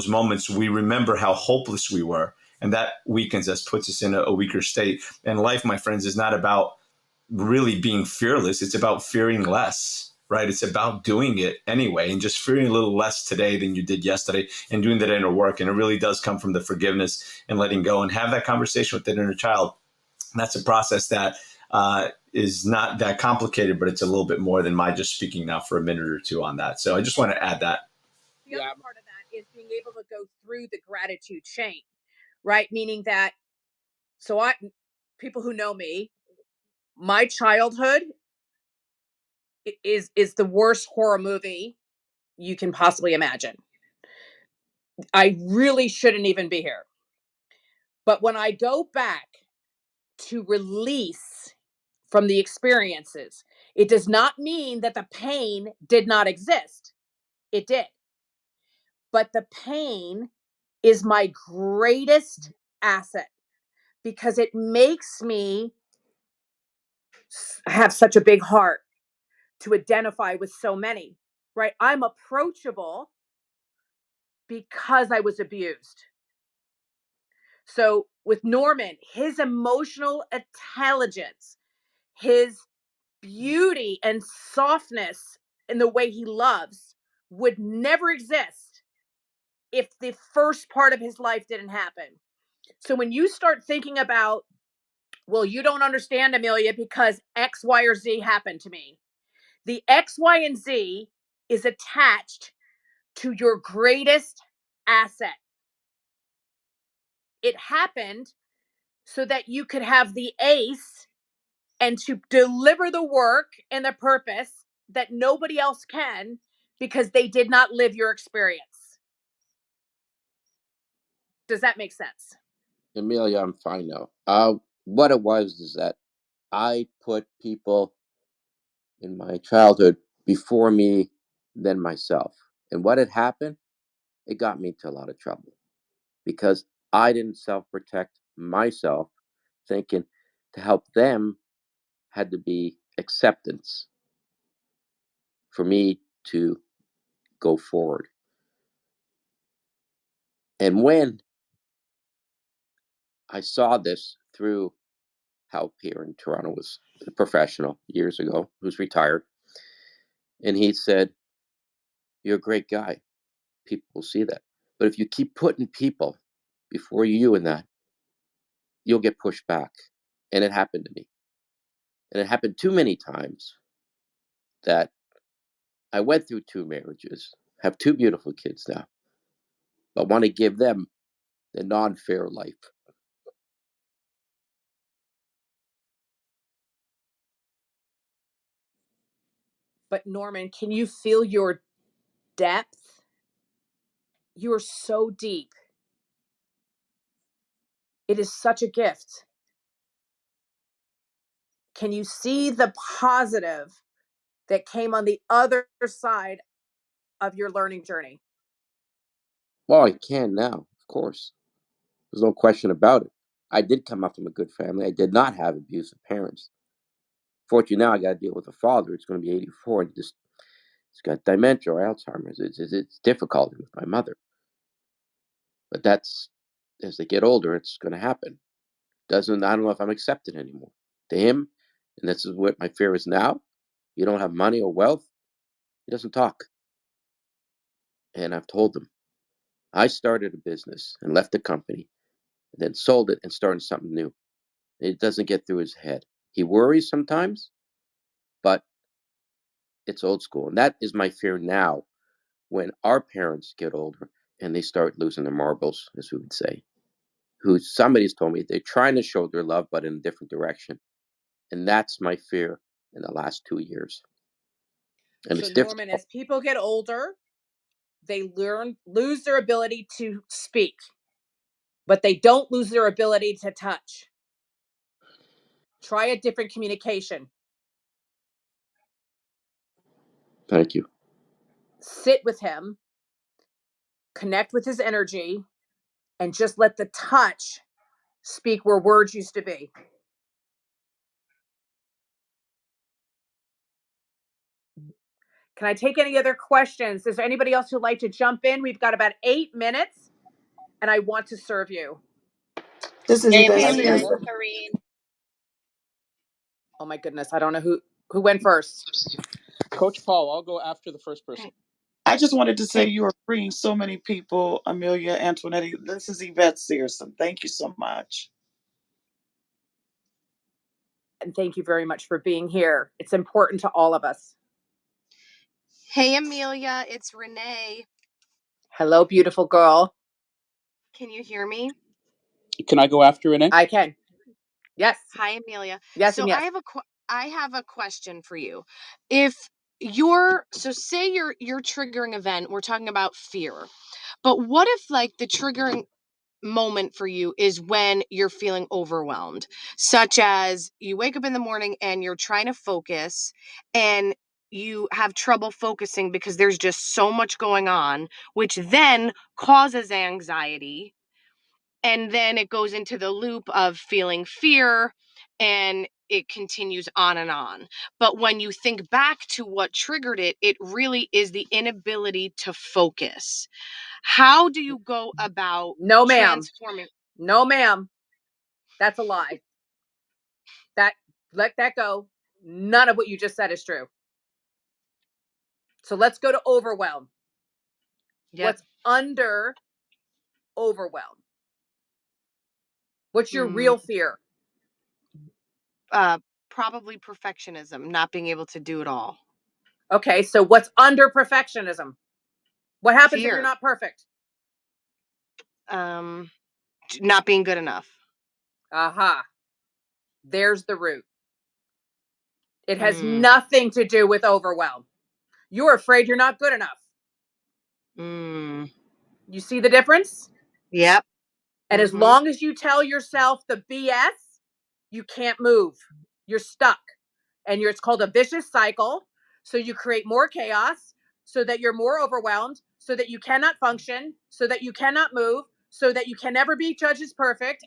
moments, we remember how hopeless we were, and that weakens us, puts us in a weaker state. And life, my friends, is not about really being fearless. It's about fearing less, right? It's about doing it anyway, and just fearing a little less today than you did yesterday, and doing that inner work. And it really does come from the forgiveness and letting go, and have that conversation with that inner child. And that's a process that is not that complicated, but it's a little bit more than my just speaking now for a minute or two on that. So I just want to add that. The other part of that is being able to go through the gratitude chain, right? Meaning that, people who know me, my childhood is the worst horror movie you can possibly imagine. I really shouldn't even be here. But when I go back to release from the experiences, it does not mean that the pain did not exist. It did. But the pain is my greatest asset, because it makes me have such a big heart to identify with so many, right? I'm approachable because I was abused. So with Norman, his emotional intelligence, his beauty and softness in the way he loves would never exist if the first part of his life didn't happen. So when you start thinking about, well, you don't understand, Amelia, because X, Y, or Z happened to me. The X, Y, and Z is attached to your greatest asset. It happened so that you could have the ace and to deliver the work and the purpose that nobody else can, because they did not live your experience. Does that make sense? Amelia, I'm fine now. What it was is that I put people in my childhood before me than myself. And what had happened, it got me into a lot of trouble because I didn't self-protect myself, thinking to help them had to be acceptance for me to go forward. And when I saw this through Hal here in Toronto, was a professional years ago who's retired, and he said, "You're a great guy. People will see that. But if you keep putting people before you in that, you'll get pushed back." And it happened to me. And it happened too many times that I went through 2 marriages, have 2 beautiful kids now, but want to give them the non-fair life. But Norman, can you feel your depth? You are so deep. It is such a gift. Can you see the positive that came on the other side of your learning journey? Well, I can now, of course. There's no question about it. I did come up from a good family. I did not have abusive parents. Fortunately, now I got to deal with a father. It's going to be 84 and he's got dementia or Alzheimer's. It's difficult with my mother. But that's, as they get older, it's going to happen. I don't know if I'm accepted anymore. To him, and this is what my fear is now, you don't have money or wealth, he doesn't talk. And I've told him, I started a business and left the company, and then sold it and started something new. It doesn't get through his head. He worries sometimes, but it's old school. And that is my fear now when our parents get older and they start losing their marbles, as we would say. Somebody's told me they're trying to show their love, but in a different direction. And that's my fear in the last 2 years. And So it's Norman, difficult. as people get older, they lose their ability to speak, but they don't lose their ability to touch. Try a different communication. Thank you. Sit with him, connect with his energy, and just let the touch speak where words used to be. Can I take any other questions? Is there anybody else who'd like to jump in? We've got about 8 minutes, and I want to serve you. This is Hey, Yvette Amelia, it's Searson. Kareen. Oh my goodness, I don't know who went first. Coach Paul, I'll go after the first person. I just wanted to say Okay. you are freeing so many people, Amelia Antonetti. This is Yvette Searson. Thank you so much. And thank you very much for being here. It's important to all of us. Hey, Amelia, it's Renee. Hello, beautiful girl. Can you hear me? Can I go after Renee? I can. Yes. Hi, Amelia. Yes, So and yes. I have a question for you. Say your triggering event, we're talking about fear. But what if like the triggering moment for you is when you're feeling overwhelmed, such as you wake up in the morning and you're trying to focus and you have trouble focusing because there's just so much going on, which then causes anxiety, and then it goes into the loop of feeling fear, and it continues on and on. But when you think back to what triggered it, it really is the inability to focus. How do you go about No, ma'am. transforming? No, ma'am. That's a lie. Let that go. None of what you just said is true. So let's go to overwhelm. Yep. What's under overwhelm? What's your real fear? Probably perfectionism, not being able to do it all. Okay, so what's under perfectionism? What happens if you're Fear. not perfect? Not being good enough. Aha. There's the root. It has nothing to do with overwhelm. You're afraid you're not good enough. You see the difference? Yep. And as long as you tell yourself the BS, you can't move. You're stuck. And it's called a vicious cycle. So you create more chaos, so that you're more overwhelmed, so that you cannot function, so that you cannot move, so that you can never be judged as perfect.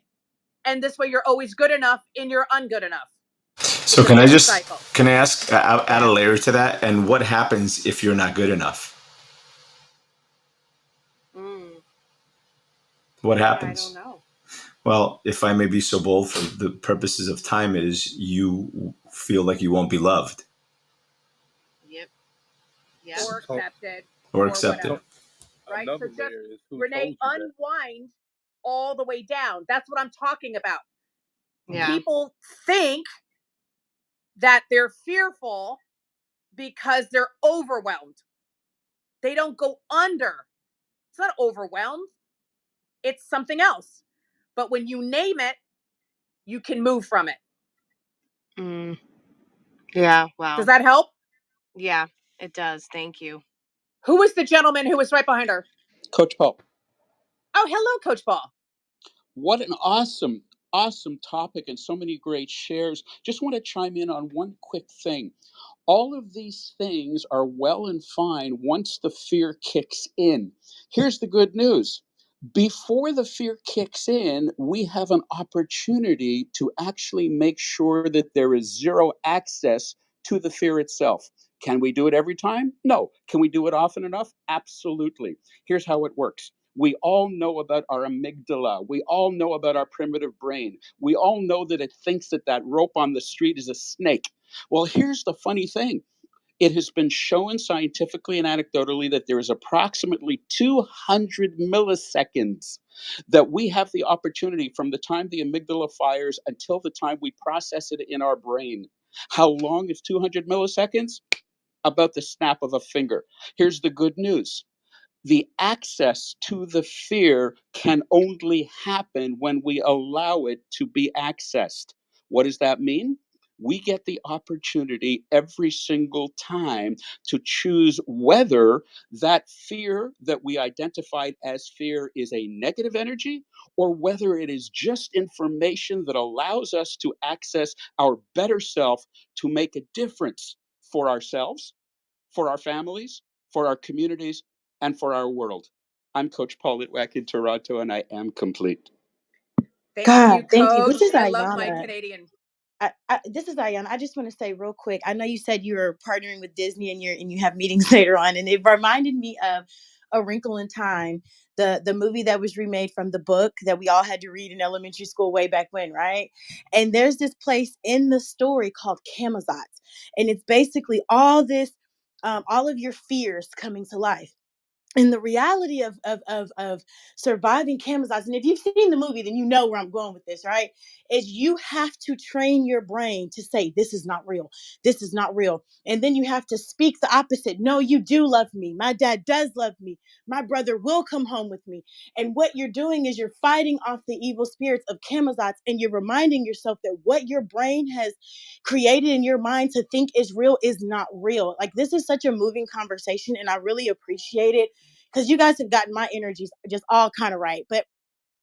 And this way you're always good enough and you're ungood enough. So can I ask, add a layer to that? And what happens if you're not good enough? What happens? I don't know. Well, if I may be so bold for the purposes of time, is you feel like you won't be loved. Yep. Or accepted. Or accepted. Whatever. Right? So just, Renee, unwind all the way down. That's what I'm talking about. Yeah. People think that they're fearful because they're overwhelmed. They don't go under. It's not overwhelmed. It's something else. But when you name it, you can move from it. Yeah. Wow. Does that help? Yeah, it does. Thank you. Who was the gentleman who was right behind her? Coach Paul. Oh, hello, Coach Paul. What an awesome topic and so many great shares. Just want to chime in on one quick thing. All of these things are well and fine once the fear kicks in. Here's the good news. Before the fear kicks in, we have an opportunity to actually make sure that there is zero access to the fear itself. Can we do it every time? No. Can we do it often enough? Absolutely. Here's how it works. We all know about our amygdala. We all know about our primitive brain. We all know that it thinks that that rope on the street is a snake. Well, here's the funny thing. It has been shown scientifically and anecdotally that there is approximately 200 milliseconds that we have the opportunity from the time the amygdala fires until the time we process it in our brain. How long is 200 milliseconds? About the snap of a finger. Here's the good news. The access to the fear can only happen when we allow it to be accessed. What does that mean? We get the opportunity every single time to choose whether that fear that we identified as fear is a negative energy or whether it is just information that allows us to access our better self to make a difference for ourselves, for our families, for our communities, and for our world. I'm Coach Paul Litwack in Toronto, and I am complete. Thank you. This is I love my Ayana. Canadian. This is Ayana. I just want to say real quick. I know you said you were partnering with Disney and you have meetings later on, and it reminded me of A Wrinkle in Time, the movie that was remade from the book that we all had to read in elementary school way back when, right? And there's this place in the story called Camazotz, and it's basically all of your fears coming to life. And the reality of surviving Camazotz, and if you've seen the movie, then you know where I'm going with this, right? Is you have to train your brain to say, this is not real. This is not real. And then you have to speak the opposite. No, you do love me. My dad does love me. My brother will come home with me. And what you're doing is you're fighting off the evil spirits of Camazotz, and you're reminding yourself that what your brain has created in your mind to think is real is not real. Like, this is such a moving conversation, and I really appreciate it, because you guys have gotten my energies just all kind of right. But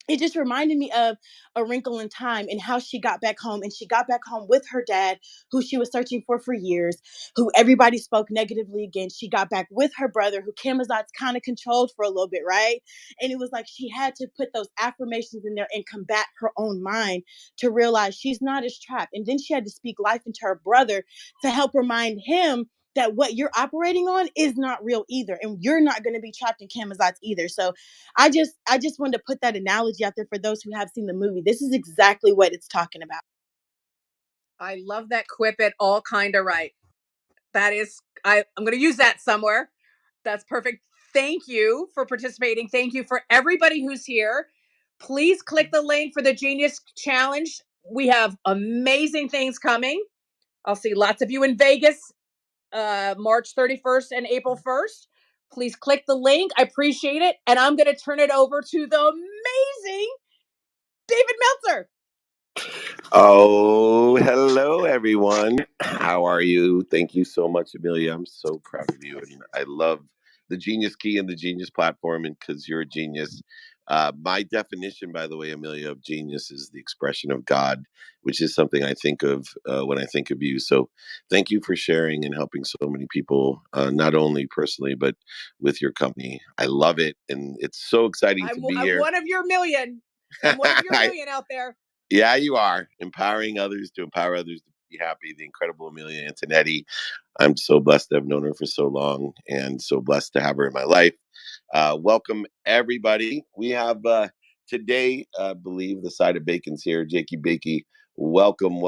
it just reminded me of A Wrinkle in Time and how she got back home, and she got back home with her dad, who she was searching for years, who everybody spoke negatively against. She got back with her brother, who Camazotz kind of controlled for a little bit, right? And it was like she had to put those affirmations in there and combat her own mind to realize she's not as trapped. And then she had to speak life into her brother to help remind him that what you're operating on is not real either, and you're not going to be trapped in Camazotz either. So I just wanted to put that analogy out there for those who have seen the movie. This is exactly what it's talking about. I love that quip it all kind of right. That is, I'm going to use that somewhere. That's perfect. Thank you for participating. Thank you for everybody who's here. Please click the link for the Genius Challenge. We have amazing things coming. I'll see lots of you in Vegas, March 31st and April 1st. Please click the link. I appreciate it. And I'm going to turn it over to the amazing David Meltzer. Oh, hello, everyone. How are you? Thank you so much, Amelia. I'm so proud of you. And I love the Genius Key and the Genius Platform, and because you're a genius. My definition, by the way, Amelia, of genius is the expression of God, which is something I think of when I think of you. So thank you for sharing and helping so many people, not only personally, but with your company. I love it. And it's so exciting to be here. I'm one of your million. I'm one of your million out there. Yeah, you are. Empowering others to empower others to be happy. The incredible Amelia Antonetti. I'm so blessed to have known her for so long and so blessed to have her in my life. Welcome, everybody. We have today, I believe, the side of bacon's here. Jakey Bakey, welcome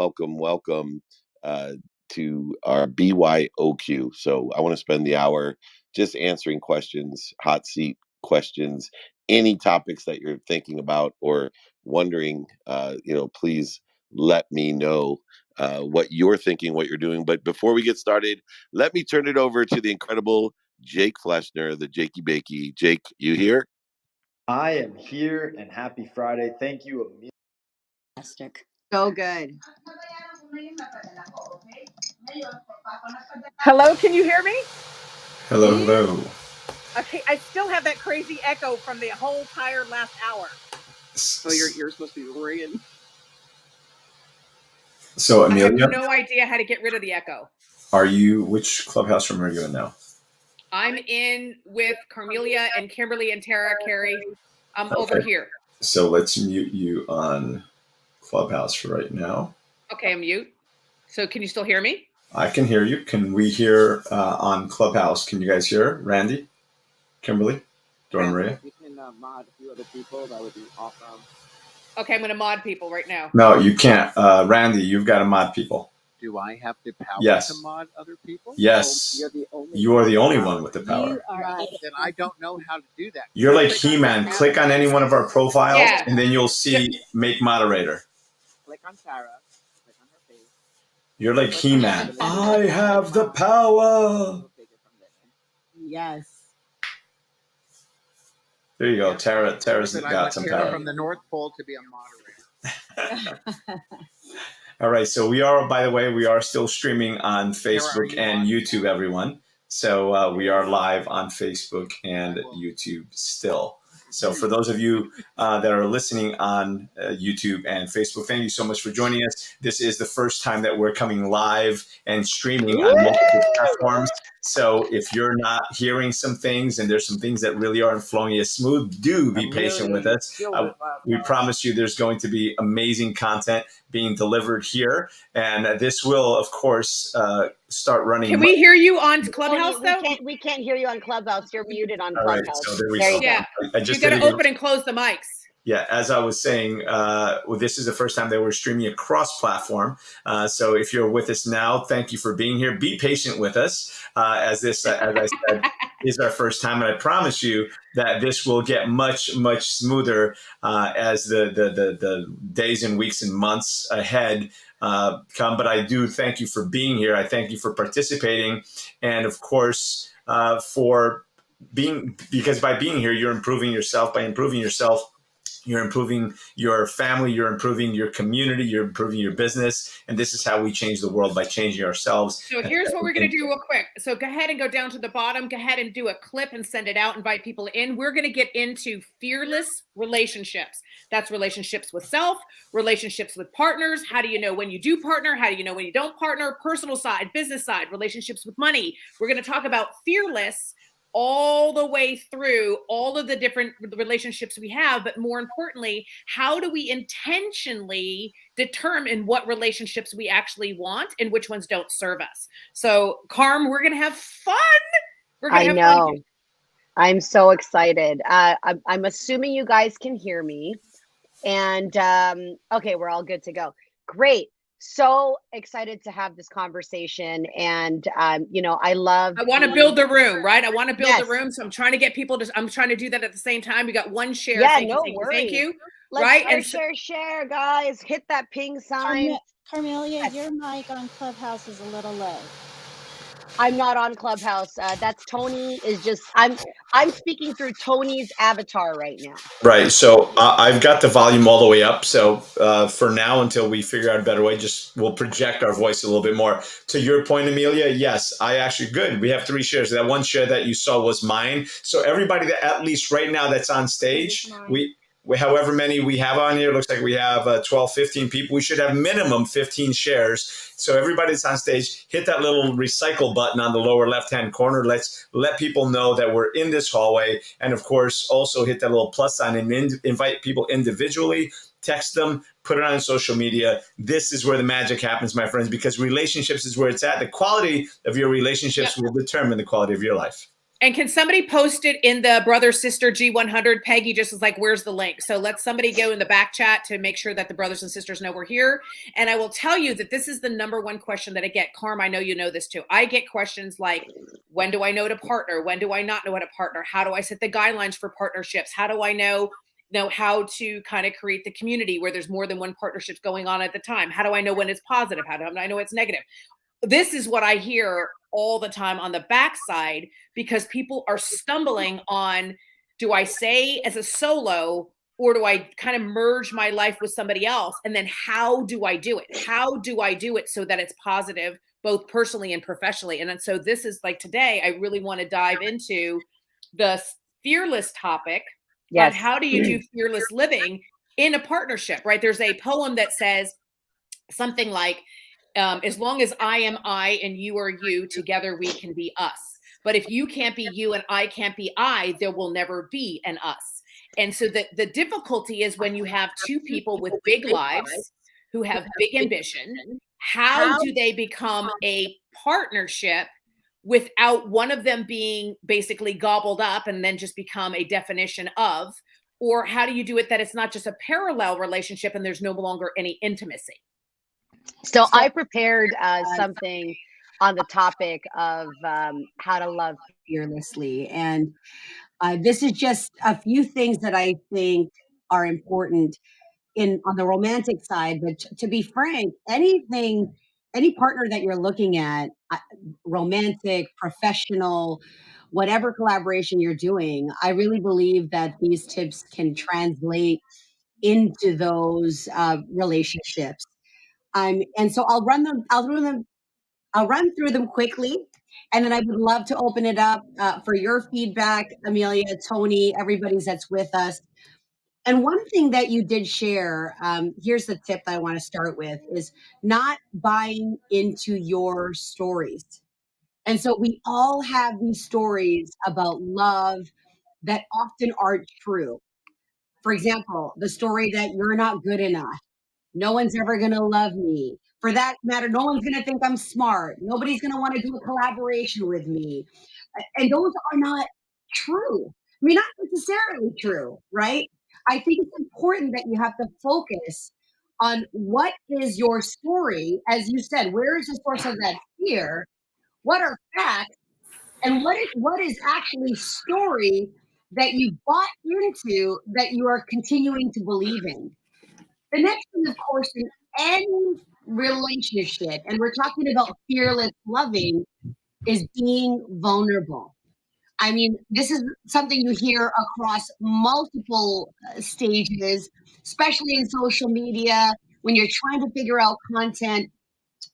to our BYOQ. So I want to spend the hour just answering questions, hot seat questions, any topics that you're thinking about or wondering, please let me know what you're thinking, what you're doing. But before we get started, let me turn it over to the incredible Jake Fleshner, the Jakey Bakey. Jake, you here? I am here, and happy Friday. Thank you, Amelia. Fantastic. So good. Hello, can you hear me? Hello. Okay, I still have that crazy echo from the whole entire last hour. Oh, you're supposed to be ringing. So Amelia, I have no idea how to get rid of the echo. Which clubhouse room are you in now? I'm in with Carmelia and Kimberly and Tara, Carrie. I'm over here. So let's mute you on Clubhouse for right now. Okay, I'm mute. So can you still hear me? I can hear you. Can we hear on Clubhouse? Can you guys hear Randy, Kimberly, Dora Maria? You can mod a few other people. That would be awesome. Okay, I'm going to mod people right now. No, you can't. Randy, you've got to mod people. Do I have the power to mod other people? Yes. You are the only one with the power. Then I don't know how to do that. You're like He-Man. Click on any one of our profiles, and then you'll see make moderator. Click on Tara. Click on her face. You're like He-Man. I have the power. Yes. There you go. Tara's got some power. From the North Pole to be a moderator. All right. So we are still streaming on Facebook and YouTube, everyone. So we are live on Facebook and YouTube still. So for those of you that are listening on YouTube and Facebook, thank you so much for joining us. This is the first time that we're coming live and streaming on multiple platforms. So if you're not hearing some things and there's some things that really aren't flowing as smooth, do be patient with us. We promise you there's going to be amazing content being delivered here. And this will, of course, start running. Can we hear you on Clubhouse, though? We can't hear you on Clubhouse. You're muted on All Clubhouse. right, so there we go. Yeah, you got to open and close the mics. Yeah, as I was saying, this is the first time that we're streaming across platform. So if you're with us now, thank you for being here. Be patient with us as this, as I said, is our first time. And I promise you that this will get much, much smoother as the days and weeks and months ahead come. But I do thank you for being here. I thank you for participating. And of course, because by being here, you're improving yourself. By improving yourself, you're improving your family, you're improving your community, you're improving your business. And this is how we change the world, by changing ourselves. So here's what we're going to do real quick. So go ahead and go down to the bottom. Go ahead and do a clip and send it out. Invite people in. We're going to get into fearless relationships. That's relationships with self, relationships with partners. How do you know when you do partner? How do you know when you don't partner? Personal side, business side, relationships with money. We're going to talk about fearless all the way through all of the different relationships we have, but more importantly, how do we intentionally determine what relationships we actually want and which ones don't serve us? So, Carm, we're going to have fun. We're going to have know. fun. I'm so excited. I'm assuming you guys can hear me. And okay, we're all good to go. Great. So excited to have this conversation. And you know, I want to build the room, right? I want to build Yes. the room. So I'm trying to get people to, I'm trying to do that at the same time. We got one share. Yeah, Thank no you, worries. thank you. Let's Right? share, guys. Hit that ping sign. Carmelia, your mic on Clubhouse is a little low. I'm not on Clubhouse. That's Tony is just, I'm speaking through Tony's avatar right now. Right. So I've got the volume all the way up. So for now, until we figure out a better way, we'll project our voice a little bit more. To your point, Amelia, yes, good. We have 3 shares. That one share that you saw was mine. So everybody that at least right now that's on stage, we however many we have on here, looks like we have 12, 15 people. We should have minimum 15 shares. So everybody that's on stage, hit that little recycle button on the lower left-hand corner. Let's let people know that we're in this hallway. And of course, also hit that little plus sign and invite people individually, text them, put it on social media. This is where the magic happens, my friends, because relationships is where it's at. The quality of your relationships will determine the quality of your life. And can somebody post it in the brother sister G100? Peggy just was like, where's the link? So let somebody go in the back chat to make sure that the brothers and sisters know we're here. And I will tell you that this is the number one question that I get. Carm, I know you know this too. I get questions like, when do I know to partner? When do I not know how to partner? How do I set the guidelines for partnerships? How do I know how to kind of create the community where there's more than one partnership going on at the time? How do I know when it's positive? How do I know it's negative? This is what I hear all the time on the backside, because people are stumbling on, do I say as a solo, or do I kind of merge my life with somebody else? And then how do I do it? How do I do it so that it's positive, both personally and professionally? And then, so this is like today, I really want to dive into the fearless topic. Yes. Of how do you do fearless living in a partnership, right? There's a poem that says something like, as long as I am I and you are you, together we can be us. But if you can't be you and I can't be I, there will never be an us. And so the difficulty is when you have 2 people with big lives who have big ambition, how do they become a partnership without one of them being basically gobbled up and then just become a definition of? Or how do you do it that it's not just a parallel relationship and there's no longer any intimacy? So I prepared something on the topic of how to love fearlessly. And this is just a few things that I think are important on the romantic side. But to be frank, any partner that you're looking at, romantic, professional, whatever collaboration you're doing, I really believe that these tips can translate into those relationships. And so I'll run through them quickly, and then I would love to open it up for your feedback, Amelia, Tony, everybody's that's with us. And one thing that you did share, here's the tip that I want to start with, is not buying into your stories. And so we all have these stories about love that often aren't true. For example, the story that you're not good enough. No one's ever going to love me. For that matter, no one's going to think I'm smart. Nobody's going to want to do a collaboration with me. And those are not true. I mean, not necessarily true, right? I think it's important that you have to focus on what is your story. As you said, where is the source of that fear? What are facts? And what is actually story that you bought into that you are continuing to believe in? The next thing, of course, in any relationship, and we're talking about fearless loving, is being vulnerable. I mean, this is something you hear across multiple stages, especially in social media, when you're trying to figure out content.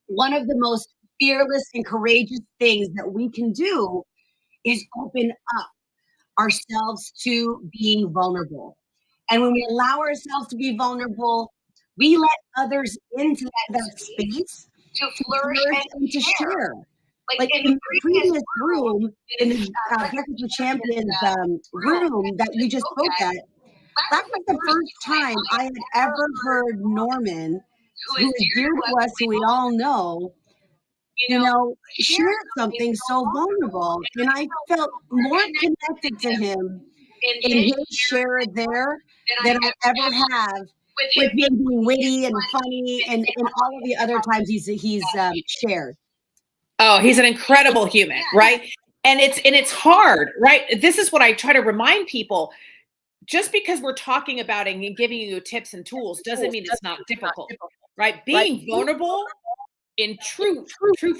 One of the most fearless and courageous things that we can do is open up ourselves to being vulnerable. And when we allow ourselves to be vulnerable, we let others into that space to flourish and to share. like in the previous room, in the Breakfast with Champions room that you just spoke at, that was the first time I had ever heard Norman, who is dear to us, who we all know, share something so vulnerable. And I felt more connected to him in his share there than I ever have with him being witty and funny and all of the other times he's shared. Oh, he's an incredible human, right? And it's hard, right? This is what I try to remind people. Just because we're talking about it and giving you tips and tools doesn't mean it's not difficult, right? Being vulnerable in true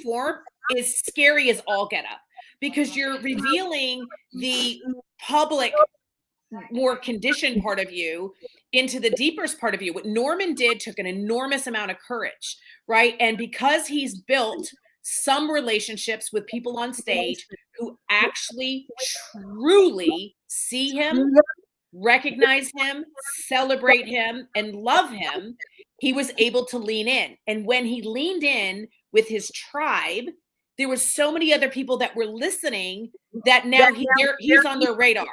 form is scary as all get up, because you're revealing the public, more conditioned part of you into the deepest part of you. What Norman did took an enormous amount of courage, right? And because he's built some relationships with people on stage who actually truly see him, recognize him, celebrate him, and love him, he was able to lean in. And when he leaned in with his tribe, there was so many other people that were listening that now he's on their radar,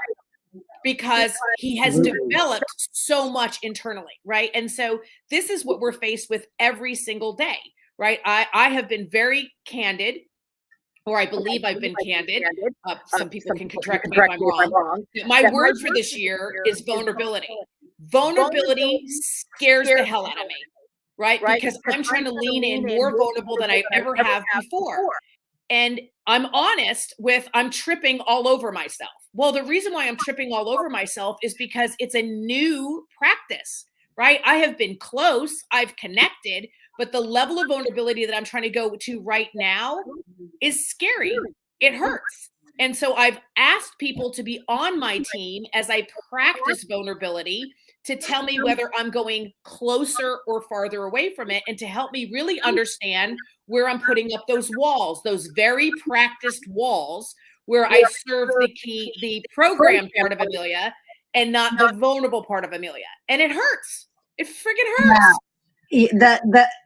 because he has developed so much internally, right? And so this is what we're faced with every single day, right? I have been very candid, or I believe I've been candid. Some people can correct me if I'm wrong. My word for this year is vulnerability. Vulnerability scares the hell out of me, right? Because I'm trying to lean in more vulnerable than I ever have before. And I'm honest with, I'm tripping all over myself. Well, the reason why I'm tripping all over myself is because it's a new practice, right? I have been close, I've connected, but the level of vulnerability that I'm trying to go to right now is scary. It hurts. And so I've asked people to be on my team as I practice vulnerability, to tell me whether I'm going closer or farther away from it, and to help me really understand where I'm putting up those walls, those very practiced walls where I serve the program part of Amelia and not the vulnerable part of Amelia. And it hurts. It friggin' hurts.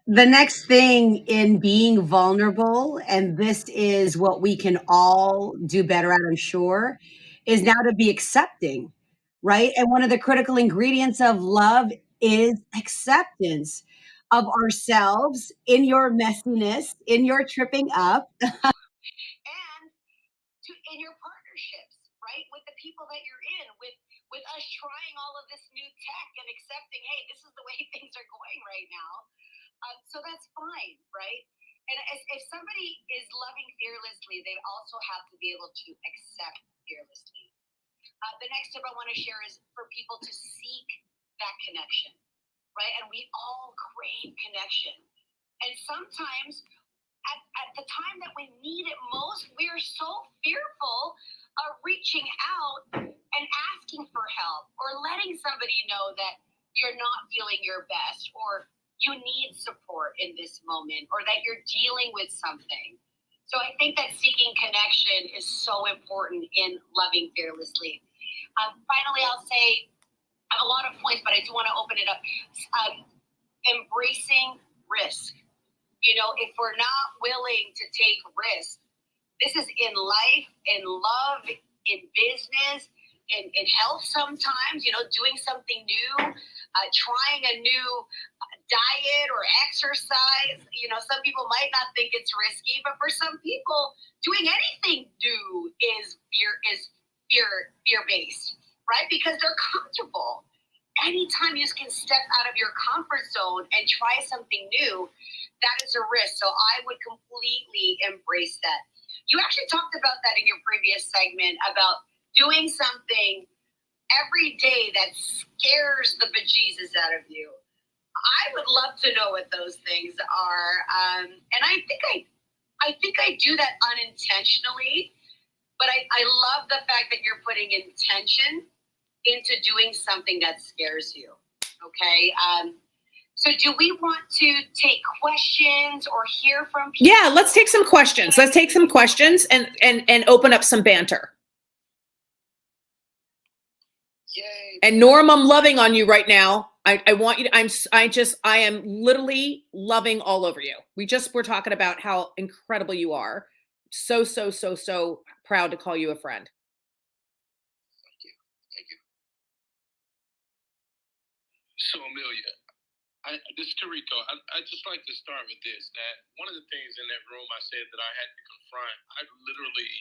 The next thing in being vulnerable, and this is what we can all do better at, I'm sure, is now to be accepting, right? And one of the critical ingredients of love is acceptance of ourselves in your messiness, in your tripping up. And in your partnerships, right? With the people that you're in, with us trying all of this new tech and accepting, hey, this is the way things are going right now. So that's fine, right? And if somebody is loving fearlessly, they also have to be able to accept fearlessly. The next tip I want to share is for people to seek that connection, right? And we all crave connection. And sometimes at the time that we need it most, we're so fearful of reaching out and asking for help, or letting somebody know that you're not feeling your best, or you need support in this moment, or that you're dealing with something. So I think that seeking connection is so important in loving fearlessly. Finally, I'll say, I have a lot of points, but I do want to open it up. Embracing risk. If we're not willing to take risks, this is in life, in love, in business, in health sometimes, doing something new, trying a new diet or exercise. Some people might not think it's risky, but for some people, doing anything new is fear-based, right? Because they're comfortable. Anytime you can step out of your comfort zone and try something new, that is a risk. So I would completely embrace that. You actually talked about that in your previous segment, about doing something every day that scares the bejesus out of you. I would love to know what those things are. And I think I do that unintentionally, but I love the fact that you're putting intention into doing something that scares you. Okay. So do we want to take questions or hear from people? Yeah, let's take some questions. Let's take some questions and open up some banter. Yay. And Norm, I'm loving on you right now. I want you to, I am literally loving all over you. We're talking about how incredible you are. so, so, so, so proud to call you a friend. Thank you. So Amelia, this is Tarico. I just like to start with this, that one of the things in that room I said that I had to confront, I literally,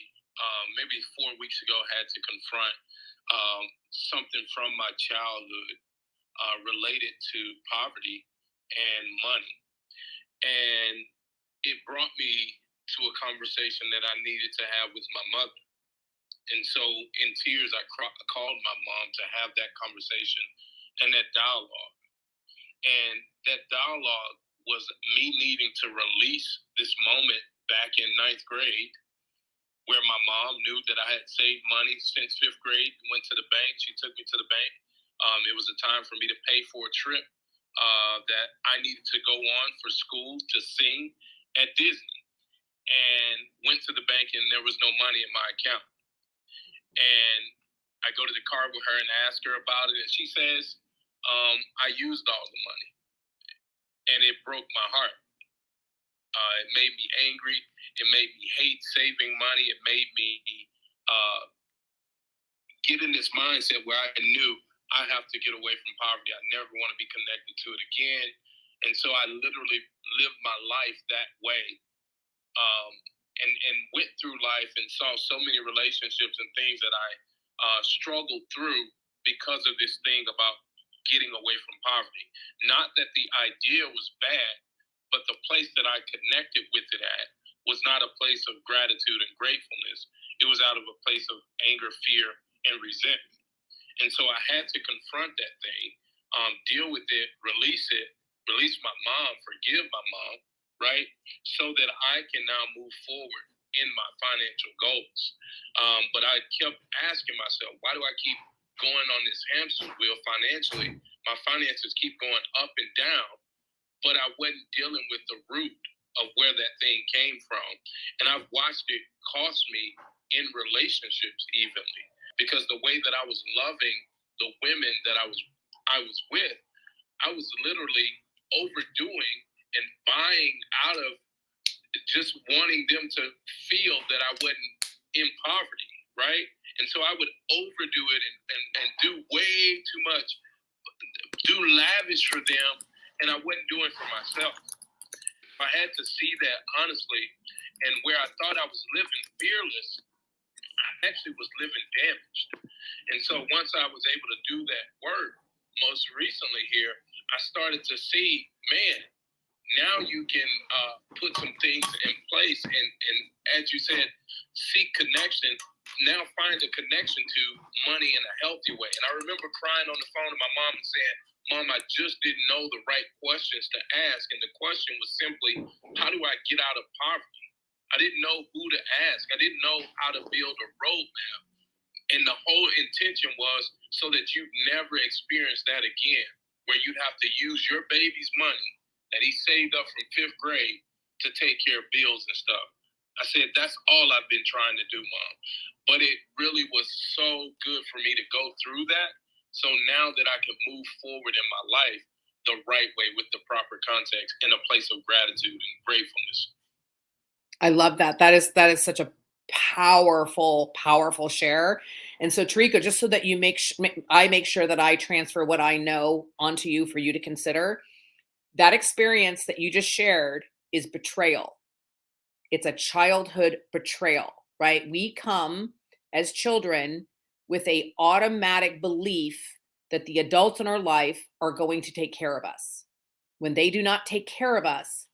maybe 4 weeks ago, had to confront something from my childhood related to poverty and money. And it brought me to a conversation that I needed to have with my mother. And so in tears, I called my mom to have that conversation and that dialogue. And that dialogue was me needing to release this moment back in 9th grade, where my mom knew that I had saved money since 5th grade, went to the bank. She took me to the bank. It was a time for me to pay for a trip that I needed to go on for school to sing at Disney. And went to the bank and there was no money in my account. And I go to the car with her and ask her about it. And she says, I used all the money. And it broke my heart. It made me angry. It made me hate saving money. It made me get in this mindset where I knew I have to get away from poverty. I never want to be connected to it again. And so I literally lived my life that way. And went through life and saw so many relationships and things that I struggled through because of this thing about getting away from poverty. Not that the idea was bad, but the place that I connected with it at was not a place of gratitude and gratefulness. It was out of a place of anger, fear, and resentment. And so I had to confront that thing, deal with it, release my mom, forgive my mom, right? So that I can now move forward in my financial goals. But I kept asking myself, why do I keep going on this hamster wheel financially? My finances keep going up and down, but I wasn't dealing with the root of where that thing came from. And I've watched it cost me in relationships evenly, because the way that I was loving the women that I was with, I was literally overdoing and buying out of just wanting them to feel that I wasn't in poverty, right? And so I would overdo it and do way too much, do lavish for them, and I wasn't doing for myself. I had to see that honestly, and where I thought I was living fearless, I actually was living damaged. And so once I was able to do that work, most recently here, I started to see, man, now you can put some things in place and as you said, seek connection. Now find a connection to money in a healthy way. And I remember crying on the phone to my mom and saying, Mom, I just didn't know the right questions to ask. And the question was simply, how do I get out of poverty? I didn't know who to ask. I didn't know how to build a roadmap. And the whole intention was so that you never experience that again, where you'd have to use your baby's money that he saved up from 5th grade to take care of bills and stuff. I said, that's all I've been trying to do, Mom. But it really was so good for me to go through that. So now that I can move forward in my life the right way with the proper context in a place of gratitude and gratefulness. I love that. That is such a powerful, powerful share. And so Tarico, just so that you I make sure that I transfer what I know onto you for you to consider. That experience that you just shared is betrayal. It's a childhood betrayal, right? We come as children with an automatic belief that the adults in our life are going to take care of us. When they do not take care of us,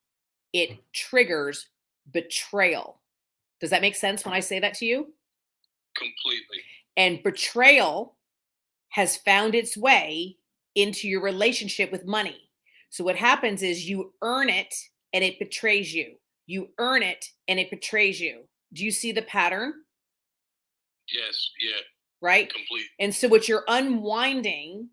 it triggers betrayal. Does that make sense when I say that to you? Completely. And betrayal has found its way into your relationship with money. So what happens is you earn it and it betrays you. You earn it and it betrays you. Do you see the pattern? Yes, yeah. Right? Complete. And so what you're unwinding,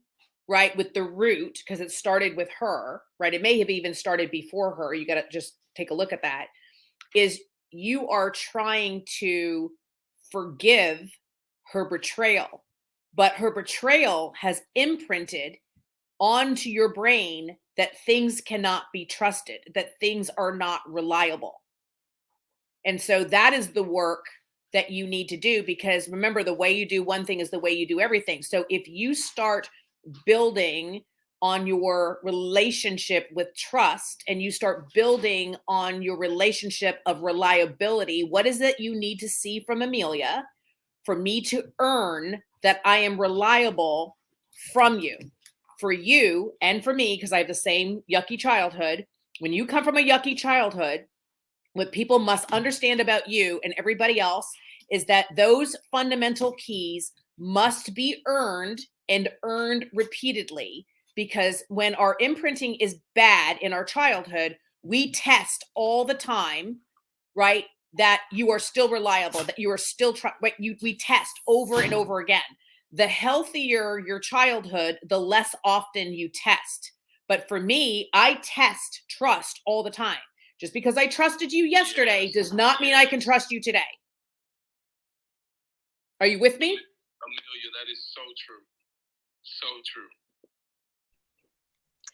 right, with the root, because it started with her, right? It may have even started before her. You got to just take a look at that, is you are trying to forgive her betrayal, but her betrayal has imprinted onto your brain that things cannot be trusted, that things are not reliable. And so that is the work that you need to do, because remember, the way you do one thing is the way you do everything. So if you start building on your relationship with trust, and you start building on your relationship of reliability, what is it you need to see from Amelia for me to earn that I am reliable from you, for you and for me, because I have the same yucky childhood. When you come from a yucky childhood, what people must understand about you and everybody else is that those fundamental keys must be earned, and earned repeatedly, because when our imprinting is bad in our childhood, we test all the time, right? That you are still reliable, that you are still, we test over and over again. The healthier your childhood, the less often you test. But for me, I test trust all the time. Just because I trusted you yesterday does not mean I can trust you today. Are you with me? Amelia, that is so true. So true.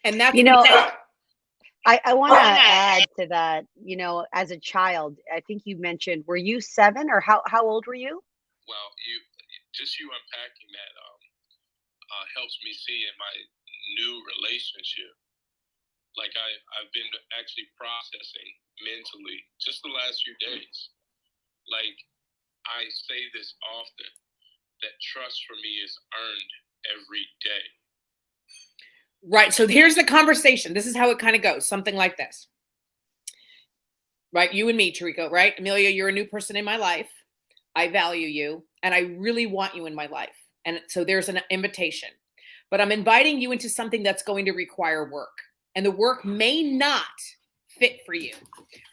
And that's, you know, I want to add to that, you know, as a child, I think you mentioned, were you 7 or how old were you? Well, you unpacking that helps me see in my new relationship. Like I've been actually processing mentally just the last few days. Like I say this often, that trust for me is earned every day. Right. So here's the conversation. This is how it kind of goes. Something like this. Right. You and me, Tariko, right? Amelia, you're a new person in my life. I value you and I really want you in my life. And so there's an invitation, but I'm inviting you into something that's going to require work, and the work may not fit for you.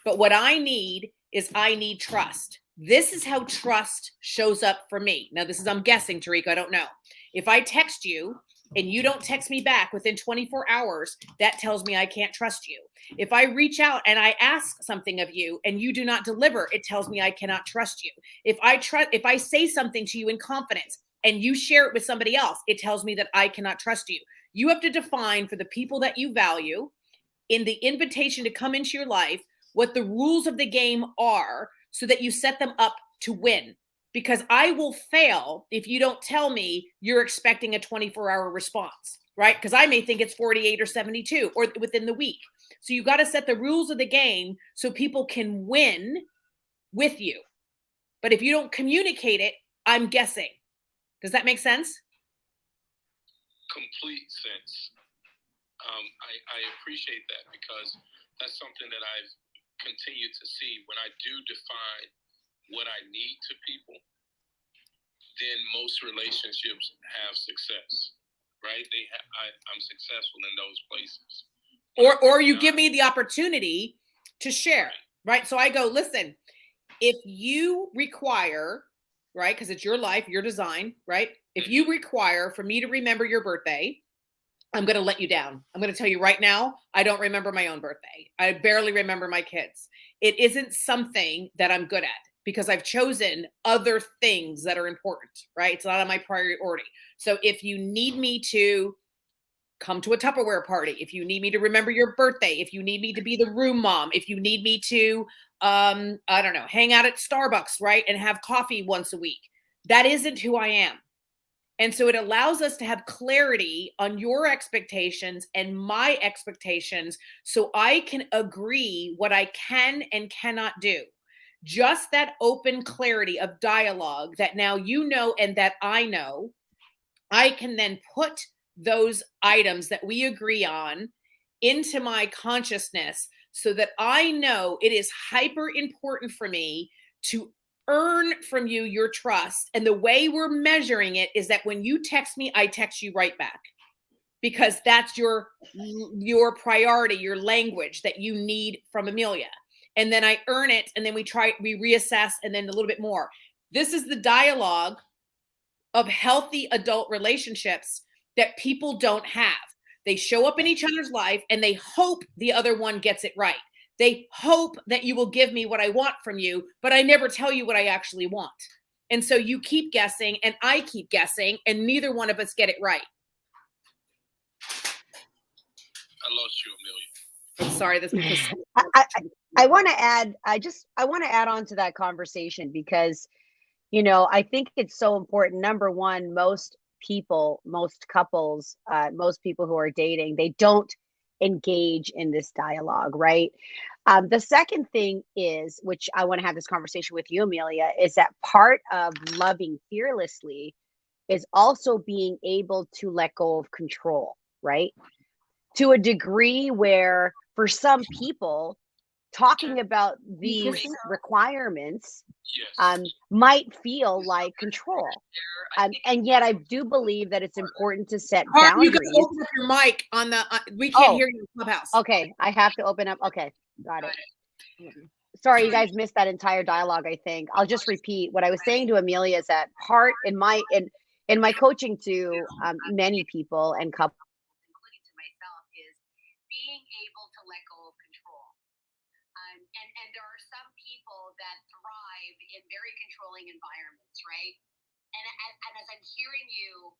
But what I need is I need trust. This is how trust shows up for me. Now, this is, I'm guessing, Tariko, I don't know. If I text you and you don't text me back within 24 hours, that tells me I can't trust you. If I reach out and I ask something of you and you do not deliver, it tells me I cannot trust you. If I say something to you in confidence and you share it with somebody else, it tells me that I cannot trust you. You have to define for the people that you value, in the invitation to come into your life, what the rules of the game are, so that you set them up to win. Because I will fail if you don't tell me you're expecting a 24-hour response, right? Because I may think it's 48 or 72 or within the week. So you got to set the rules of the game so people can win with you. But if you don't communicate it, I'm guessing. Does that make sense? Complete sense. I appreciate that, because that's something that I've continued to see. When I do define what I need to people, then most relationships have success, right? I'm successful in those places. Or you give me the opportunity to share, right? So I go, listen, if you require, right, because it's your life, your design, right? If you require for me to remember your birthday, I'm going to let you down. I'm going to tell you right now, I don't remember my own birthday. I barely remember my kids. It isn't something that I'm good at, because I've chosen other things that are important, right? It's not on my priority. So if you need me to come to a Tupperware party, if you need me to remember your birthday, if you need me to be the room mom, if you need me to, I don't know, hang out at Starbucks, right? And have coffee once a week, that isn't who I am. And so it allows us to have clarity on your expectations and my expectations, so I can agree what I can and cannot do. Just that open clarity of dialogue that now you know and that I know, I can then put those items that we agree on into my consciousness, so that I know it is hyper important for me to earn from you your trust. And the way we're measuring it is that when you text me, I text you right back, because that's your priority, your language that you need from Amelia. And then I earn it, and then we reassess, and then a little bit more. This is the dialogue of healthy adult relationships that people don't have. They show up in each other's life and they hope the other one gets it right. They hope that you will give me what I want from you, but I never tell you what I actually want. And so you keep guessing and I keep guessing, and neither one of us get it right. I lost you, Amelia. Sorry, that's because I want to add. I want to add on to that conversation because, I think it's so important. Number one, most people, most couples, most people who are dating, they don't engage in this dialogue, right? The second thing is, which I want to have this conversation with you, Amelia, is that part of loving fearlessly is also being able to let go of control, right? To a degree where for some people, talking about these requirements might feel like control. And yet I do believe that it's important to set Harp, you boundaries. can open up your mic on the. We can't hear you in Clubhouse. Okay, I have to open up. Okay, got it. Sorry, you guys missed that entire dialogue. I think I'll just repeat what I was saying to Amelia. Is that part in my coaching to many people and couples, including to myself, is being able to let go of control. And there are some people that thrive in very controlling environments, right? And as I'm hearing you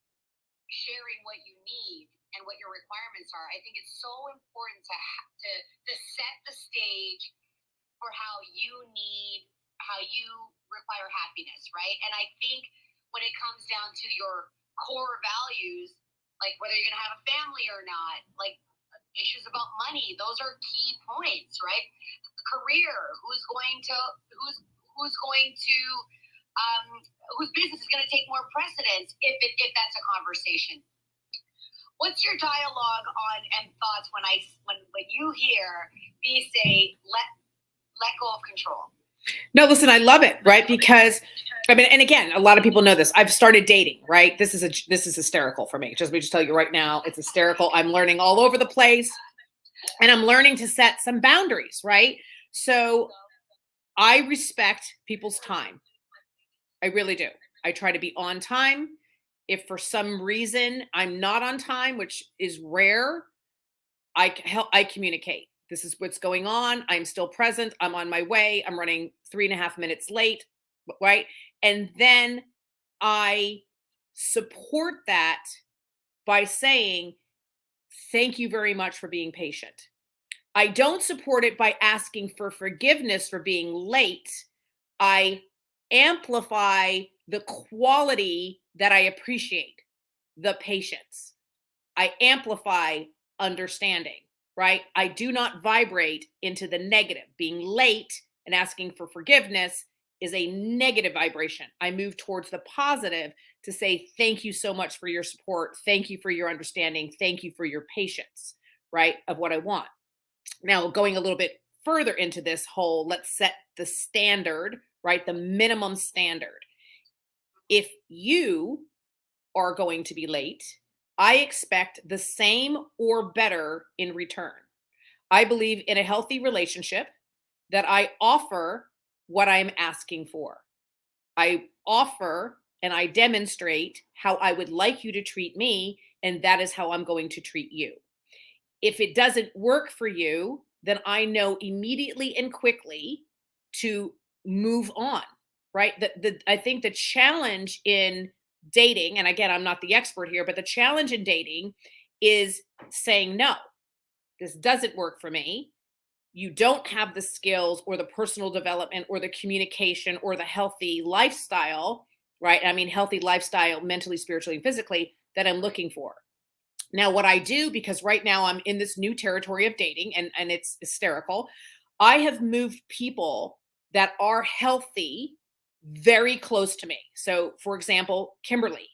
sharing what you need and what your requirements are, I think it's so important to set the stage for how you require happiness, right? And I think when it comes down to your core values, like whether you're going to have a family or not, like issues about money, those are key points, right? Career, whose business is going to take more precedence if that's a conversation. What's your dialogue on and thoughts when you hear me say let go of control? No, listen, I love it, right? Because and again, a lot of people know this. I've started dating, right? This is hysterical for me. Let me just tell you right now, it's hysterical. I'm learning all over the place, and I'm learning to set some boundaries, right? So I respect people's time. I really do. I try to be on time. If for some reason I'm not on time, which is rare, I communicate. This is what's going on. I'm still present. I'm on my way. I'm running 3.5 minutes late, right? And then I support that by saying, thank you very much for being patient. I don't support it by asking for forgiveness for being late. I amplify the quality that I appreciate, the patience. I amplify understanding, right? I do not vibrate into the negative. Being late and asking for forgiveness is a negative vibration. I move towards the positive to say, thank you so much for your support. Thank you for your understanding. Thank you for your patience, right? Of what I want. Now, going a little bit further into this whole, let's set the standard, right? The minimum standard. If you are going to be late, I expect the same or better in return. I believe in a healthy relationship that I offer what I'm asking for. I offer and I demonstrate how I would like you to treat me, and that is how I'm going to treat you. If it doesn't work for you, then I know immediately and quickly to move on, right? I think the challenge in dating, and again, I'm not the expert here, but the challenge in dating is saying, no, this doesn't work for me. You don't have the skills or the personal development or the communication or the healthy lifestyle, right? I mean, healthy lifestyle, mentally, spiritually, and physically, that I'm looking for. Now, what I do, because right now I'm in this new territory of dating and it's hysterical, I have moved people that are healthy very close to me. So, for example, Kimberly,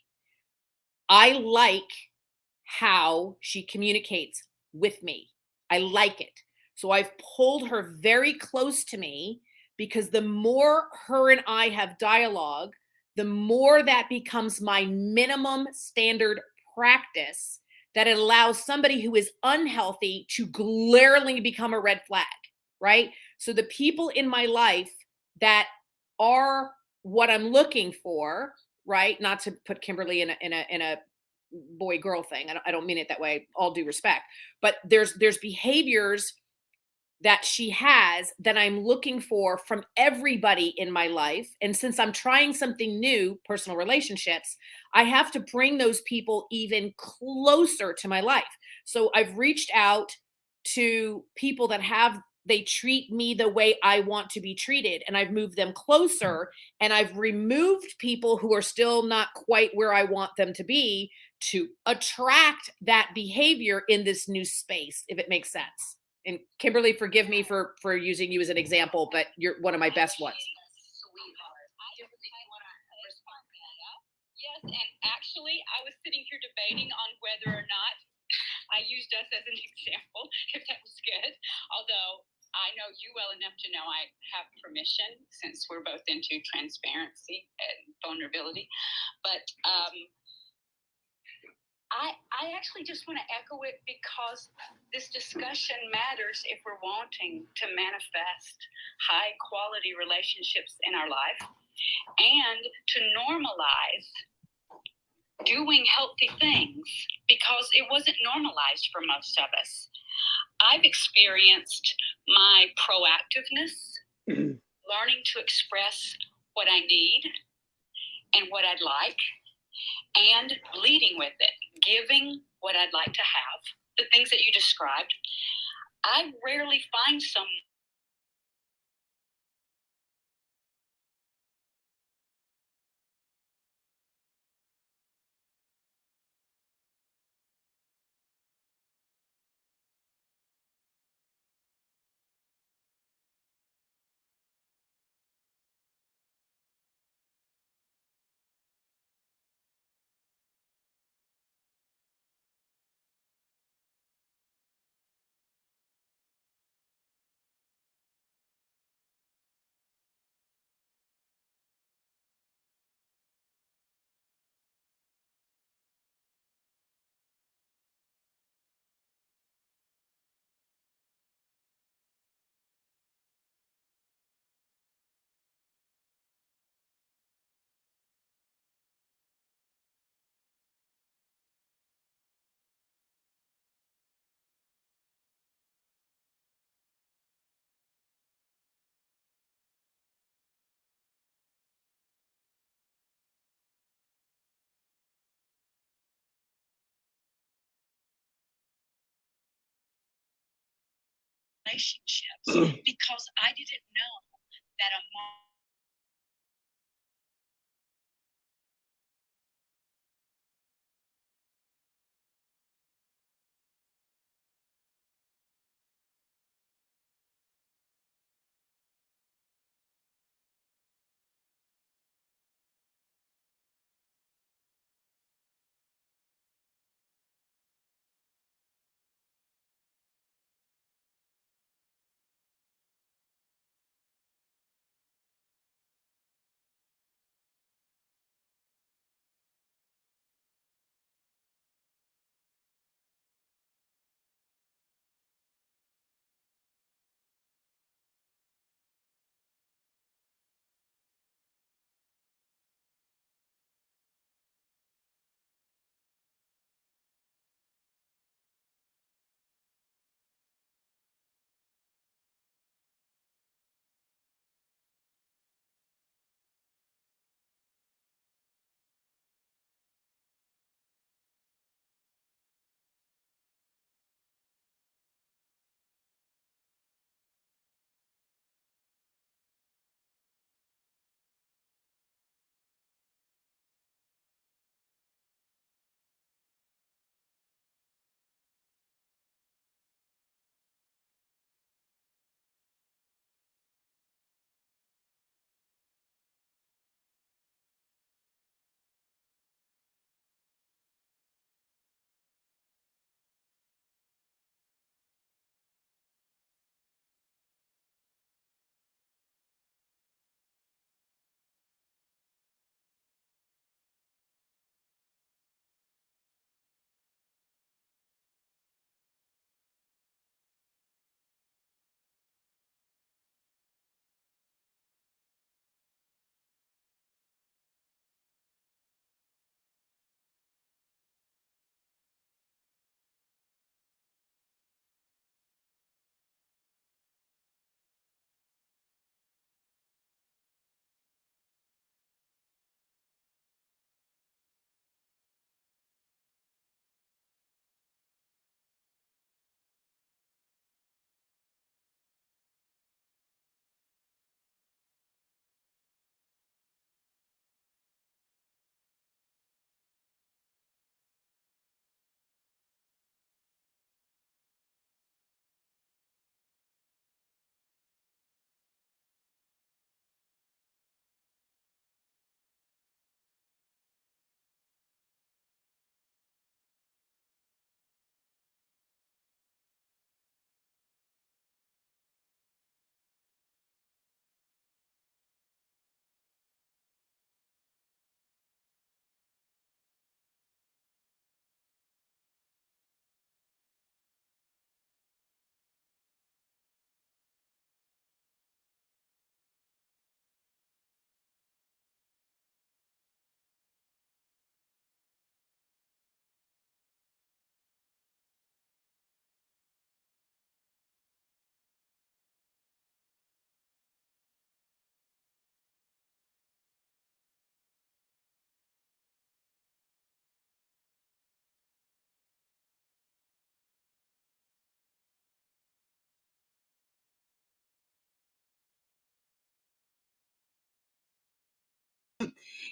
I like how she communicates with me. I like it. So I've pulled her very close to me because the more her and I have dialogue, the more that becomes my minimum standard practice that it allows somebody who is unhealthy to glaringly become a red flag, right? So the people in my life that are what I'm looking for, right? Not to put Kimberly in a boy girl thing. I don't mean it that way, all due respect, but there's behaviors that she has that I'm looking for from everybody in my life. And since I'm trying something new, personal relationships, I have to bring those people even closer to my life. So I've reached out to people that they treat me the way I want to be treated. And I've moved them closer, and I've removed people who are still not quite where I want them to be to attract that behavior in this new space, if it makes sense. And Kimberly, forgive me for using you as an example, but you're one of my best ones. Yes, and actually, I was sitting here debating on whether or not I used us as an example, if that was good. Although I know you well enough to know I have permission, since we're both into transparency and vulnerability. But I actually just want to echo it, because this discussion matters if we're wanting to manifest high quality relationships in our life, and to normalize doing healthy things, because it wasn't normalized for most of us. I've experienced my proactiveness, learning to express what I need and what I'd like, and leading with it, giving what I'd like to have, the things that you described. I rarely find someone relationships, because I didn't know that a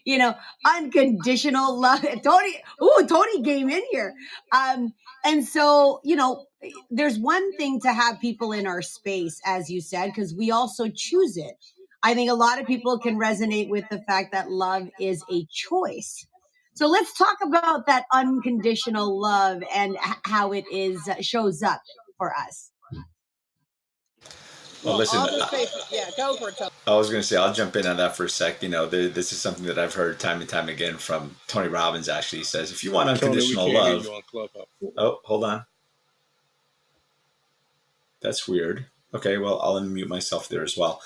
you know, unconditional love. Tony came in here. And so, you know, there's one thing to have people in our space, as you said, because we also choose it. I think a lot of people can resonate with the fact that love is a choice. So let's talk about that unconditional love and how it is shows up for us. Well, listen, I'll just say, yeah, go for it, Tony. I was going to say, I'll jump in on that for a sec. You know, this is something that I've heard time and time again from Tony Robbins. Actually, he says, if you want unconditional Tony, we can't love, hear you on Clubhouse. Oh, hold on. That's weird. Okay, well, I'll unmute myself there as well.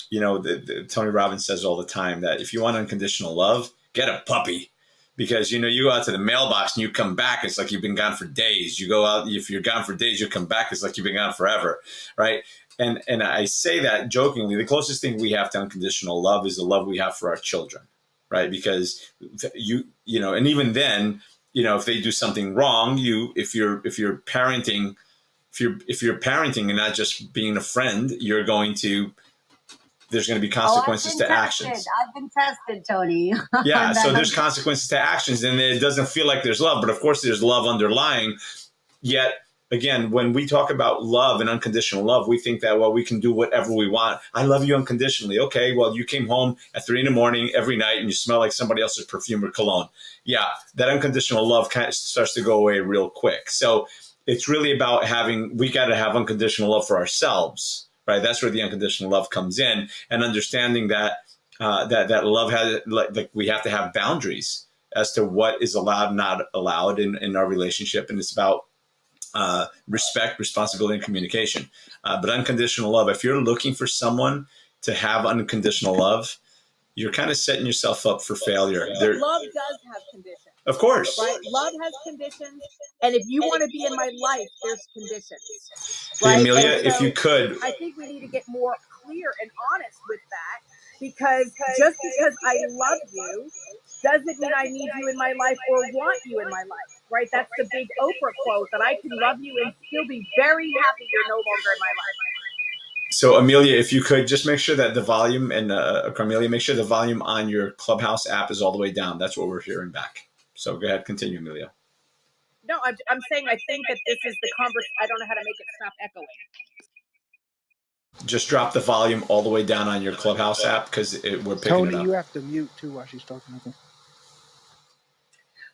You know, Tony Robbins says all the time that if you want unconditional love, get a puppy. Because, you know, you go out to the mailbox and you come back, it's like you've been gone for days. You go out, if you're gone for days, you come back, it's like you've been gone forever, right? And I say that jokingly. The closest thing we have to unconditional love is the love we have for our children, right? Because you know, and even then, you know, if they do something wrong, if you're parenting, if you're parenting and not just being a friend, there's going to be consequences to actions. I've been tested, Tony. Yeah, so there's consequences to actions, and it doesn't feel like there's love, but of course there's love underlying. Yet, again, when we talk about love and unconditional love, we think that, well, we can do whatever we want. I love you unconditionally. Okay, well, you came home at 3 a.m. every night and you smell like somebody else's perfume or cologne. Yeah, that unconditional love kind of starts to go away real quick. So it's really about we got to have unconditional love for ourselves, right? That's where the unconditional love comes in, and understanding that that love has, like, we have to have boundaries as to what is allowed and not allowed in our relationship. And it's about respect, responsibility, and communication. But unconditional love, if you're looking for someone to have unconditional love, you're kind of setting yourself up for failure. Love does have conditions. Of course. Right? Love has conditions. And if you want to be in my life, there's conditions. Right? Hey, Amelia, so if you could. I think we need to get more clear and honest with that, because just because I love you doesn't mean I need you in my life or want you in my life. Right? That's the big Oprah quote, that I can love you and still be very happy you're no longer in my life. So, Amelia, if you could just make sure that the volume, and Carmelia, make sure the volume on your Clubhouse app is all the way down. That's what we're hearing back. So go ahead, continue, Amelia. No, I'm saying I think that this is the conversation. I don't know how to make it stop echoing. Just drop the volume all the way down on your Clubhouse app, because we're picking Tony, it up. you have to mute too while she's talking. Okay.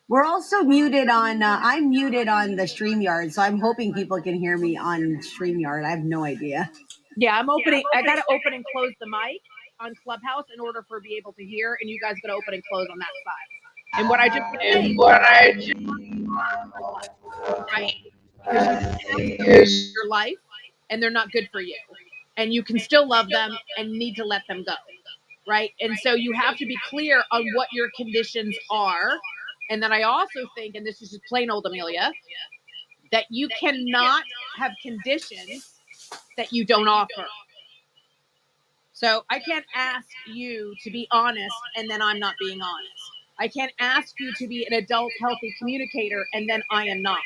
We're also muted on, I'm muted on the StreamYard, so I'm hoping people can hear me on StreamYard. I have no idea. Yeah, I'm opening. I got to open and close the mic on Clubhouse in order for be able to hear, and you guys got to open and close on that side. And what I just right, because your life, and they're not good for you, and you can still love them and need to let them go, right? And so you have to be clear on what your conditions are. And then I also think, and this is just plain old Amelia, that you cannot have conditions that you don't offer. So I can't ask you to be honest and then I'm not being honest. I can't ask you to be an adult, healthy communicator and then I am not.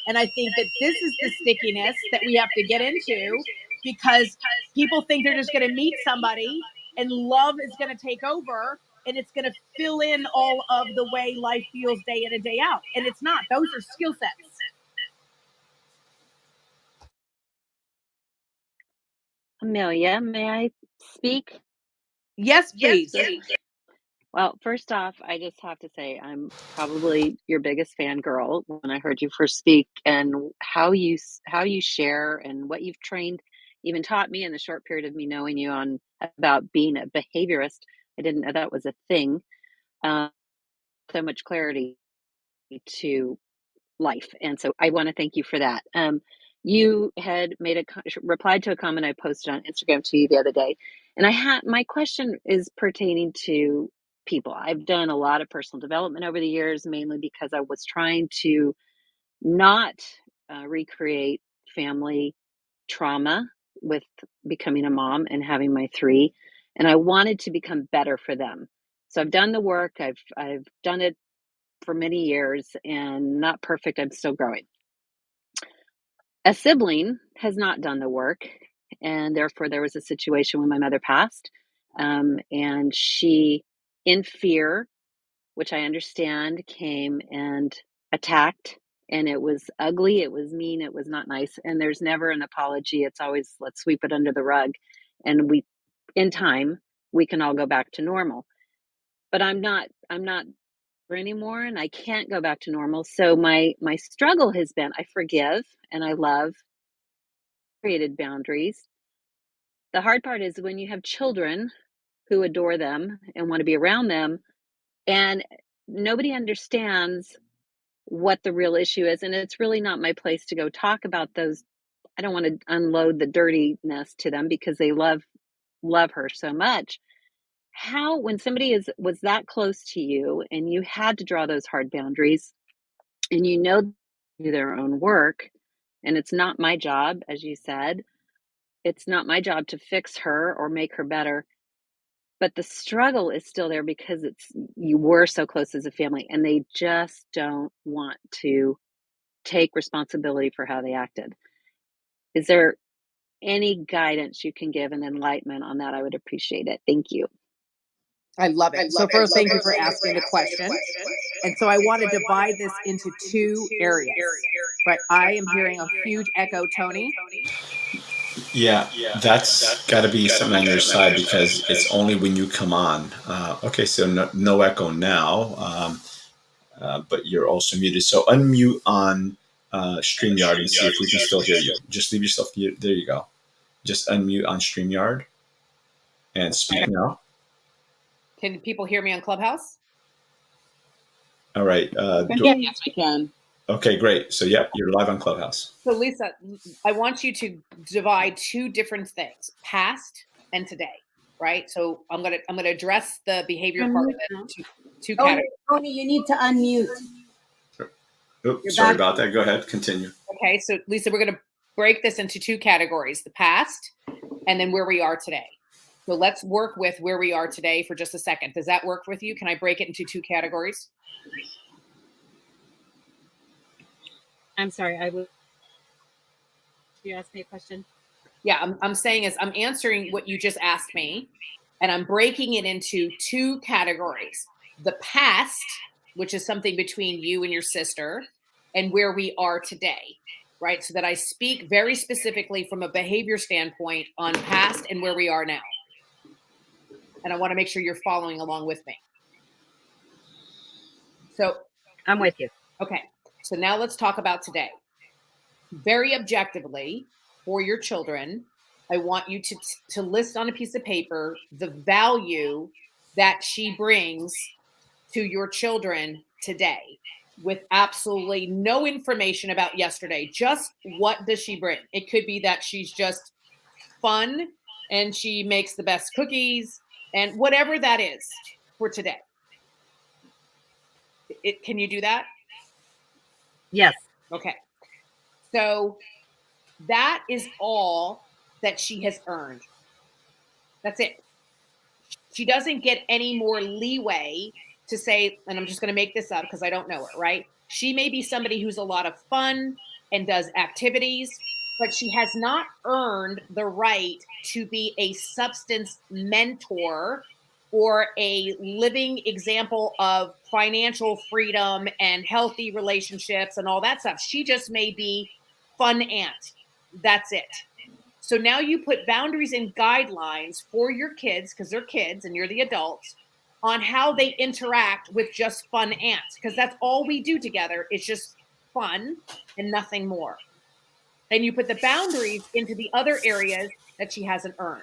And I think that this is the stickiness that we have to get into, because people think they're just going to meet somebody and love is going to take over and it's going to fill in all of the way life feels day in and day out. And it's not. Those are skill sets. Amelia, may I speak? Yes, please. Well, first off, I just have to say I'm probably your biggest fangirl when I heard you first speak, and how you share and what you've trained, even taught me in the short period of me knowing you on about being a behaviorist. I didn't know that was a thing. So much clarity to life, and so I want to thank you for that. You had replied to a comment I posted on Instagram to you the other day, and my question is pertaining to people. I've done a lot of personal development over the years, mainly because I was trying to not recreate family trauma with becoming a mom and having my 3, and I wanted to become better for them. So I've done the work. I've done it for many years, and not perfect. I'm still growing. A sibling has not done the work, and therefore there was a situation when my mother passed, and she in fear, which I understand came and attacked. And it was ugly, it was mean, it was not nice. And there's never an apology. It's always, let's sweep it under the rug. And in time, we can all go back to normal. But I'm not anymore, and I can't go back to normal. So my struggle has been, I forgive and I love, created boundaries. The hard part is when you have children who adore them and want to be around them, and nobody understands what the real issue is. And it's really not my place to go talk about those. I don't want to unload the dirtiness to them because they love her so much. How, when somebody was that close to you and you had to draw those hard boundaries, and do their own work, and it's not my job, as you said, it's not my job to fix her or make her better, but the struggle is still there because you were so close as a family, and they just don't want to take responsibility for how they acted. Is there any guidance you can give and enlightenment on that? I would appreciate it. Thank you. I love it. So first, thank you for asking the question. And so I want to divide this into two areas, right? I am hearing a huge echo, Tony. Yeah, that's got to be something on your side because it's only when you come on. Okay, so no echo now, but you're also muted. So unmute on StreamYard and see if we can still hear you. Just leave yourself muted. There you go. Just unmute on StreamYard and speak now. Can people hear me on Clubhouse? All right. Yes, we can. Okay, great. So yeah, you're live on Clubhouse. So Lisa, I want you to divide two different things, past and today, right? So I'm gonna address the behavior part of it. Two categories. Tony, you need to unmute. Oops, sorry about that. Go ahead, continue. Okay, so Lisa, we're gonna break this into two categories: the past, and then where we are today. So let's work with where we are today for just a second. Does that work with you? Can I break it into two categories? I'm sorry. You asked me a question? Yeah, I'm saying is I'm answering what you just asked me, and I'm breaking it into two categories. The past, which is something between you and your sister, and where we are today, right? So that I speak very specifically from a behavior standpoint on past and where we are now. And I want to make sure you're following along with me. So I'm with you. Okay, so now let's talk about today. Very objectively, for your children, I want you to list on a piece of paper the value that she brings to your children today, with absolutely no information about yesterday. Just what does she bring? It could be that she's just fun and she makes the best cookies and whatever that is for today. Can you do that? Yes. Okay. So that is all that she has earned. That's it. She doesn't get any more leeway to say, and I'm just going to make this up because I don't know her, right? She may be somebody who's a lot of fun and does activities, but she has not earned the right to be a substance mentor or a living example of financial freedom and healthy relationships and all that stuff. She just may be fun aunt. That's it. So now you put boundaries and guidelines for your kids, because they're kids and you're the adults, on how they interact with just fun aunts, because that's all we do together. It's just fun and nothing more. And you put the boundaries into the other areas that she hasn't earned.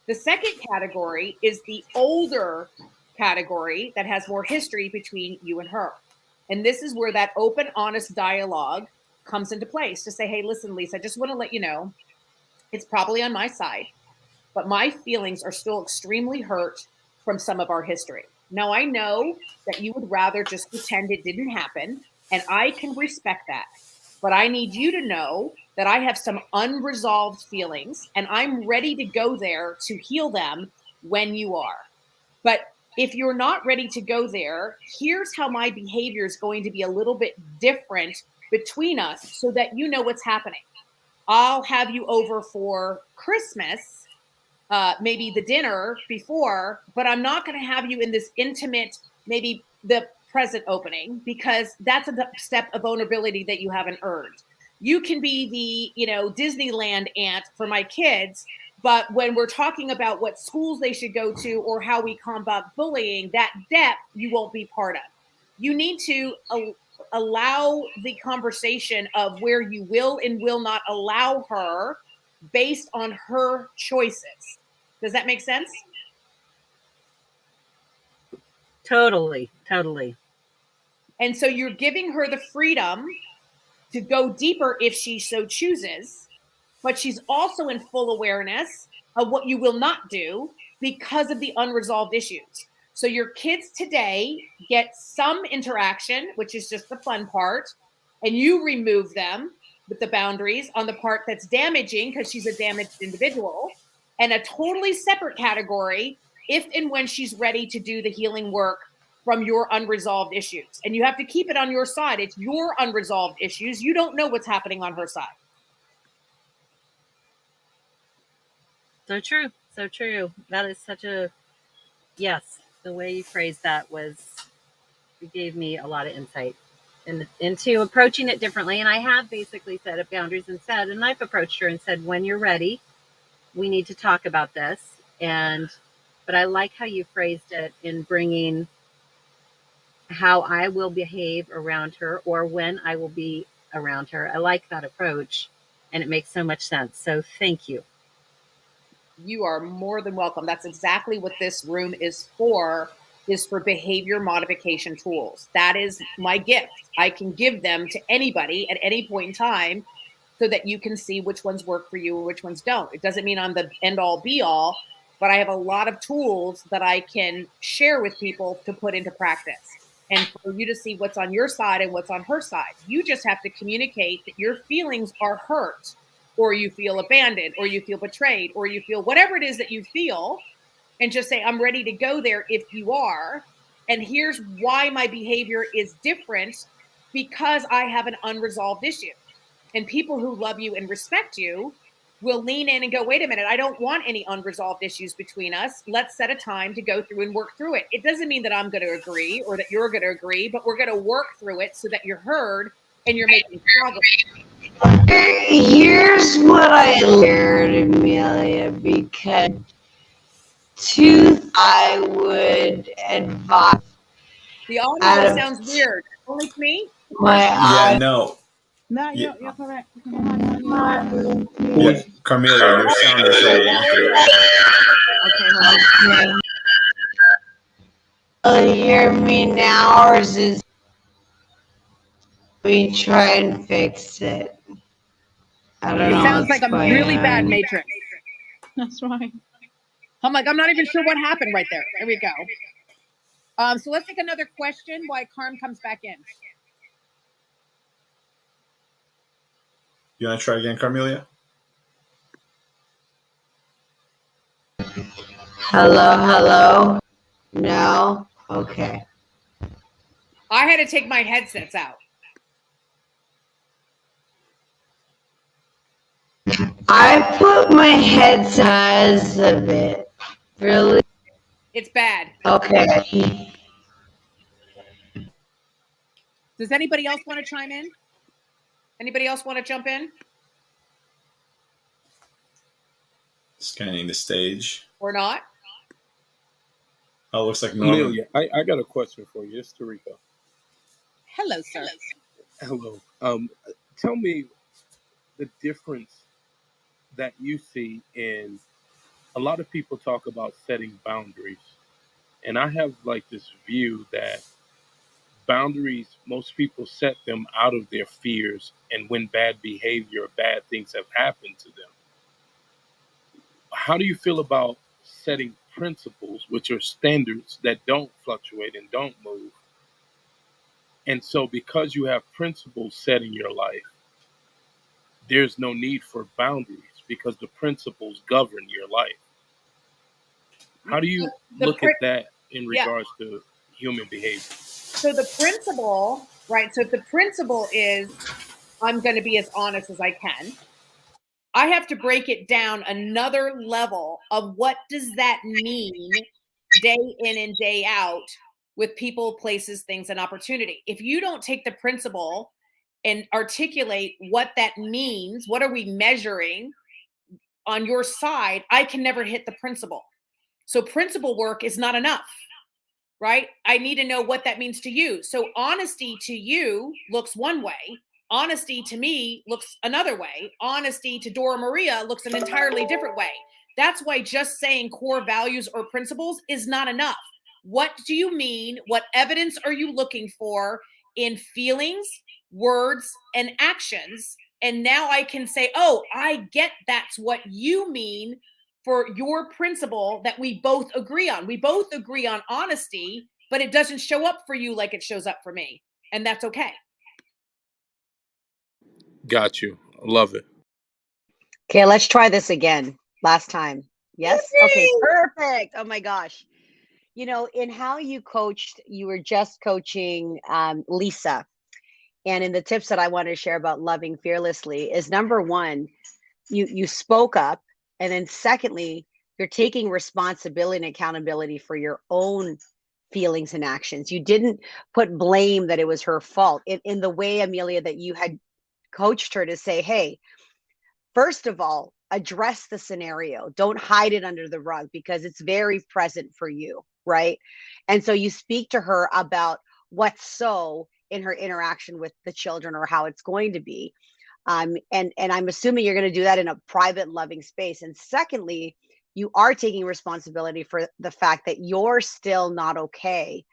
The second category is the older category that has more history between you and her. And this is where that open, honest dialogue comes into place to say, hey, listen, Lisa, I just want to let you know, it's probably on my side, but my feelings are still extremely hurt from some of our history. Now, I know that you would rather just pretend it didn't happen, and I can respect that. But I need you to know that I have some unresolved feelings, and I'm ready to go there to heal them when you are. But if you're not ready to go there, here's how my behavior is going to be a little bit different between us so that you know what's happening. I'll have you over for Christmas, maybe the dinner before, but I'm not going to have you in this intimate, maybe the present opening, because that's a step of vulnerability that you haven't earned. You can be the, Disneyland aunt for my kids, but when we're talking about what schools they should go to or how we combat bullying, that depth you won't be part of. You need to allow the conversation of where you will and will not allow her based on her choices. Does that make sense? Totally. And so you're giving her the freedom to go deeper if she so chooses, but she's also in full awareness of what you will not do because of the unresolved issues. So your kids today get some interaction, which is just the fun part, and you remove them with the boundaries on the part that's damaging because she's a damaged individual, and a totally separate category if and when she's ready to do the healing work from your unresolved issues. And you have to keep it on your side. It's your unresolved issues. You don't know what's happening on her side. So true. That is such a, yes, the way you phrased that it gave me a lot of insight into approaching it differently. And I have basically set up boundaries and I've approached her and said, when you're ready, we need to talk about this. But I like how you phrased it in bringing how I will behave around her or when I will be around her. I like that approach and it makes so much sense. So thank you. You are more than welcome. That's exactly what this room is for behavior modification tools. That is my gift. I can give them to anybody at any point in time so that you can see which ones work for you and which ones don't. It doesn't mean I'm the end all be all, but I have a lot of tools that I can share with people to put into practice and for you to see what's on your side and what's on her side. You just have to communicate that your feelings are hurt, or you feel abandoned, or you feel betrayed, or you feel whatever it is that you feel, and just say, I'm ready to go there if you are. And here's why my behavior is different, because I have an unresolved issue. And people who love you and respect you will lean in and go, wait a minute, I don't want any unresolved issues between us. Let's set a time to go through and work through it. It doesn't mean that I'm going to agree or that you're going to agree, but we're going to work through it so that you're heard and you're making progress. Here's what I learned, Amelia, because I would advise. The audio sounds weird. Only to me? No. No, Yeah. you're correct. Yeah, Carmelia, your sound is so wonky. Okay, hear me now, or is we try and fix it? I don't know. It sounds like a really bad matrix. That's right. I'm like, I'm not even sure what happened right there. There we go. So let's take another question while Carm comes back in. You want to try again, Carmelia? Hello? No? Okay. I had to take my headsets out. I put my headsets of it. Really? It's bad. Okay. Does anybody else want to chime in? Anybody else want to jump in? Scanning the stage. Or not? Oh, looks like Norman. Amelia, I got a question for you. It's Tarika. Hello, sir. Hello. Tell me the difference that you see in a lot of people talk about setting boundaries. And I have like this view that boundaries, most people set them out of their fears and when bad behavior or bad things have happened to them. How do you feel about setting principles, which are standards that don't fluctuate and don't move? And so because you have principles set in your life, there's no need for boundaries because the principles govern your life. How do you look at that in regards to human behavior? So the principle, right? So if the principle is, I'm going to be as honest as I can, I have to break it down another level of what does that mean day in and day out with people, places, things, and opportunity. If you don't take the principle and articulate what that means, what are we measuring on your side, I can never hit the principle. So principle work is not enough, right? I need to know what that means to you. So honesty to you looks one way. Honesty to me looks another way. Honesty to Dora Maria looks an entirely different way. That's why just saying core values or principles is not enough. What do you mean? What evidence are you looking for in feelings, words, and actions? And now I can say, oh, I get that's what you mean for your principle that we both agree on. We both agree on honesty, but it doesn't show up for you like it shows up for me. And that's okay. Got you. Love it. Okay, let's try this again. Last time. Yes? Okay, perfect. Oh my gosh. You know, in how you coached, you were just coaching Lisa. And in the tips that I want to share about loving fearlessly is number one, you spoke up. And then secondly, you're taking responsibility and accountability for your own feelings and actions. You didn't put blame that it was her fault in the way, Amelia, that you had coached her to say, hey, first of all, address the scenario. Don't hide it under the rug because it's very present for you, right? And so you speak to her about what's so in her interaction with the children or how it's going to be. And I'm assuming you're going to do that in a private, loving space. And secondly, you are taking responsibility for the fact that you're still not okay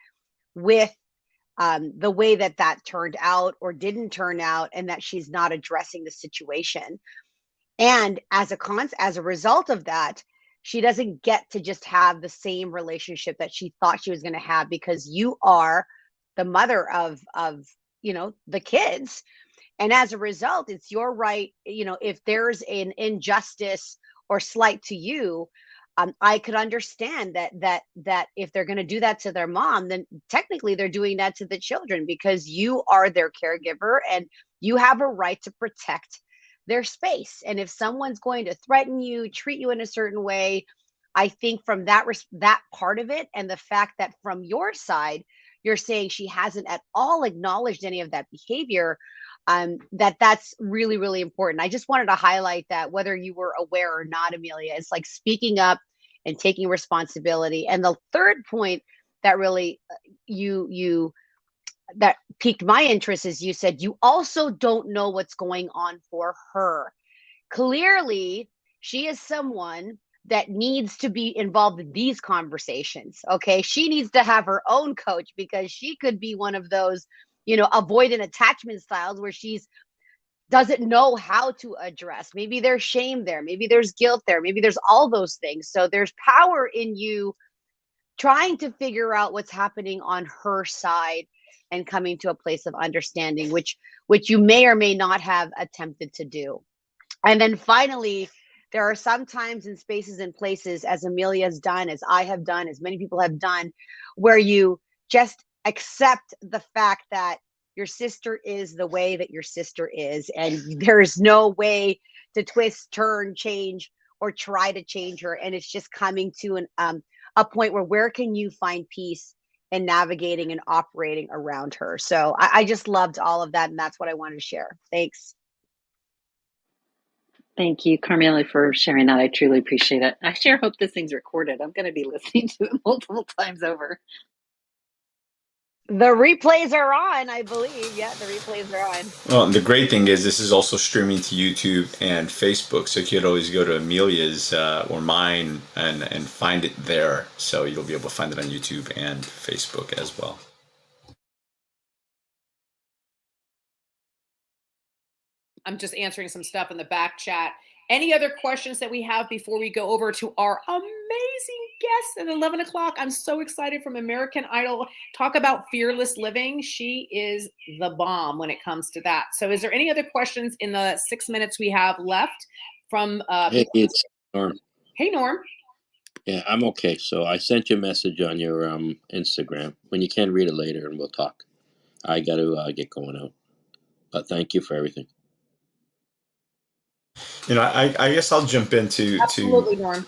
with the way that turned out or didn't turn out, and that she's not addressing the situation. And as a result of that, she doesn't get to just have the same relationship that she thought she was going to have because you are the mother of the kids. And as a result, it's your right, if there's an injustice or slight to you, I could understand that if they're going to do that to their mom, then technically they're doing that to the children because you are their caregiver and you have a right to protect their space. And if someone's going to threaten you, treat you in a certain way, I think from that part of it, and the fact that from your side, you're saying she hasn't at all acknowledged any of that behavior, that's really, really important. I just wanted to highlight that whether you were aware or not, Amelia, it's like speaking up and taking responsibility. And the third point that really that piqued my interest is you said you also don't know what's going on for her. Clearly, she is someone that needs to be involved in these conversations. Okay. She needs to have her own coach because she could be one of those, avoidant attachment styles where she's doesn't know how to address. Maybe there's shame there. Maybe there's guilt there. Maybe there's all those things. So there's power in you trying to figure out what's happening on her side and coming to a place of understanding, which you may or may not have attempted to do. And then finally, there are some times in spaces and places, as Amelia's done, as I have done, as many people have done, where you just accept the fact that your sister is the way that your sister is, and there's no way to twist, turn, change, or try to change her. And it's just coming to a point where can you find peace in navigating and operating around her? So I just loved all of that, and that's what I wanted to share. Thanks. Thank you, Carmela, for sharing that. I truly appreciate it. I sure hope this thing's recorded. I'm going to be listening to it multiple times over. The replays are on, I believe. Yeah, the replays are on. Well, the great thing is this is also streaming to YouTube and Facebook, so you could always go to Amelia's or mine and find it there. So you'll be able to find it on YouTube and Facebook as well. I'm just answering some stuff in the back chat. Any other questions that we have before we go over to our amazing guest at 11 o'clock? I'm so excited from American Idol. Talk about fearless living. She is the bomb when it comes to that. So is there any other questions in the 6 minutes we have left from Hey, it's Norm. Hey, Norm. Yeah, I'm okay. So I sent you a message on your Instagram. When you can, read it later and we'll talk. I got to get going out. But thank you for everything. I guess I'll jump into Absolutely, Norm.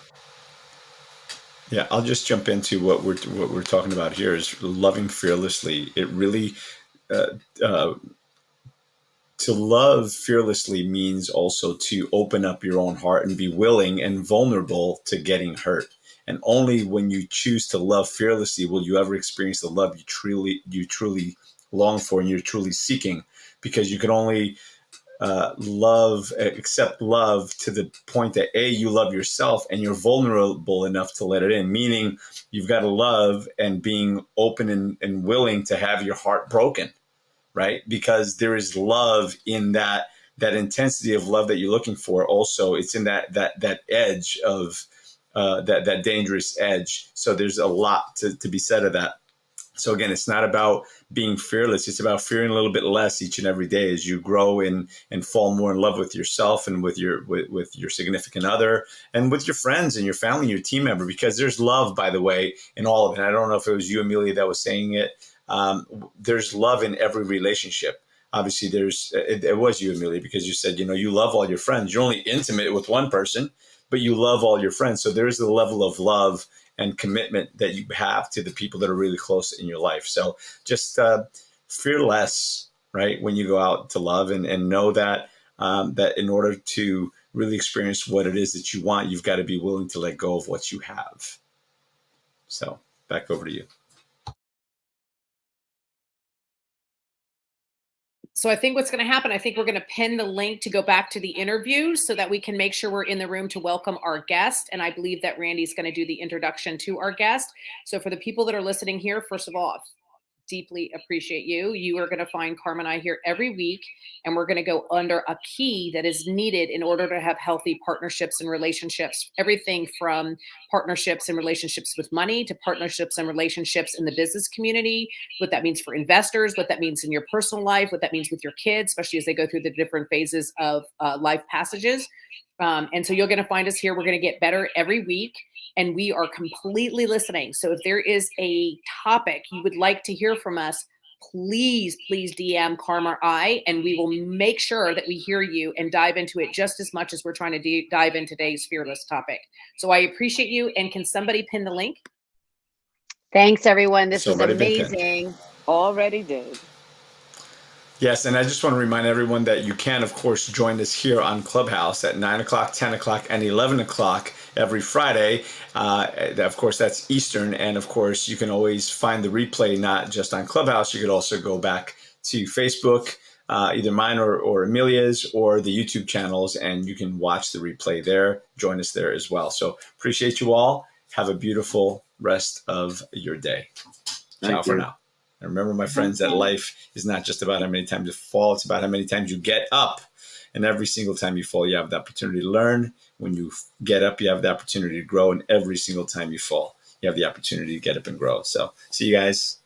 Yeah, I'll just jump into what we're talking about here is loving fearlessly. It really uh, to love fearlessly means also to open up your own heart and be willing and vulnerable to getting hurt. And only when you choose to love fearlessly will you ever experience the love you truly long for and you're truly seeking, because you can only accept love to the point that you love yourself and you're vulnerable enough to let it in, meaning you've got to love and being open and willing to have your heart broken, right? Because there is love in that intensity of love that you're looking for. Also, it's in that edge of that dangerous edge. So there's a lot to be said of that. So again, it's not about being fearless. It's about fearing a little bit less each and every day as you grow and fall more in love with yourself and with your significant other and with your friends and your family and your team member, because there's love, by the way, in all of it. And I don't know if it was you, Amelia, that was saying it. There's love in every relationship. Obviously, it was you, Amelia, because you said, you love all your friends. You're only intimate with one person, but you love all your friends. So there is the level of love and commitment that you have to the people that are really close in your life. So just fear less, right, when you go out to love, and know that that in order to really experience what it is that you want, you've got to be willing to let go of what you have. So back over to you. So I think what's going to happen, I think we're going to pin the link to go back to the interview so that we can make sure we're in the room to welcome our guest. And I believe that Randy's going to do the introduction to our guest. So for the people that are listening here, first of all, deeply appreciate you. You are going to find Carmen and I here every week, and we're going to go under a key that is needed in order to have healthy partnerships and relationships. Everything from partnerships and relationships with money to partnerships and relationships in the business community, what that means for investors, what that means in your personal life, what that means with your kids, especially as they go through the different phases of life passages. And so you're going to find us here. We're going to get better every week, and we are completely listening. So if there is a topic you would like to hear from us, please DM Karma or I, and we will make sure that we hear you and dive into it just as much as we're trying to dive in today's fearless topic. So I appreciate you. And can somebody pin the link? Thanks, everyone. This was Somebody amazing. Already did. Yes, and I just want to remind everyone that you can, of course, join us here on Clubhouse at 9 o'clock, 10 o'clock, and 11 o'clock every Friday. Of course, that's Eastern. And of course, you can always find the replay, not just on Clubhouse. You could also go back to Facebook, either mine or Amelia's, or the YouTube channels, and you can watch the replay there. Join us there as well. So appreciate you all. Have a beautiful rest of your day. Ciao for now. And remember, my friends, that life is not just about how many times you fall. It's about how many times you get up. And every single time you fall, you have the opportunity to learn. When you get up, you have the opportunity to grow. And every single time you fall, you have the opportunity to get up and grow. So see you guys.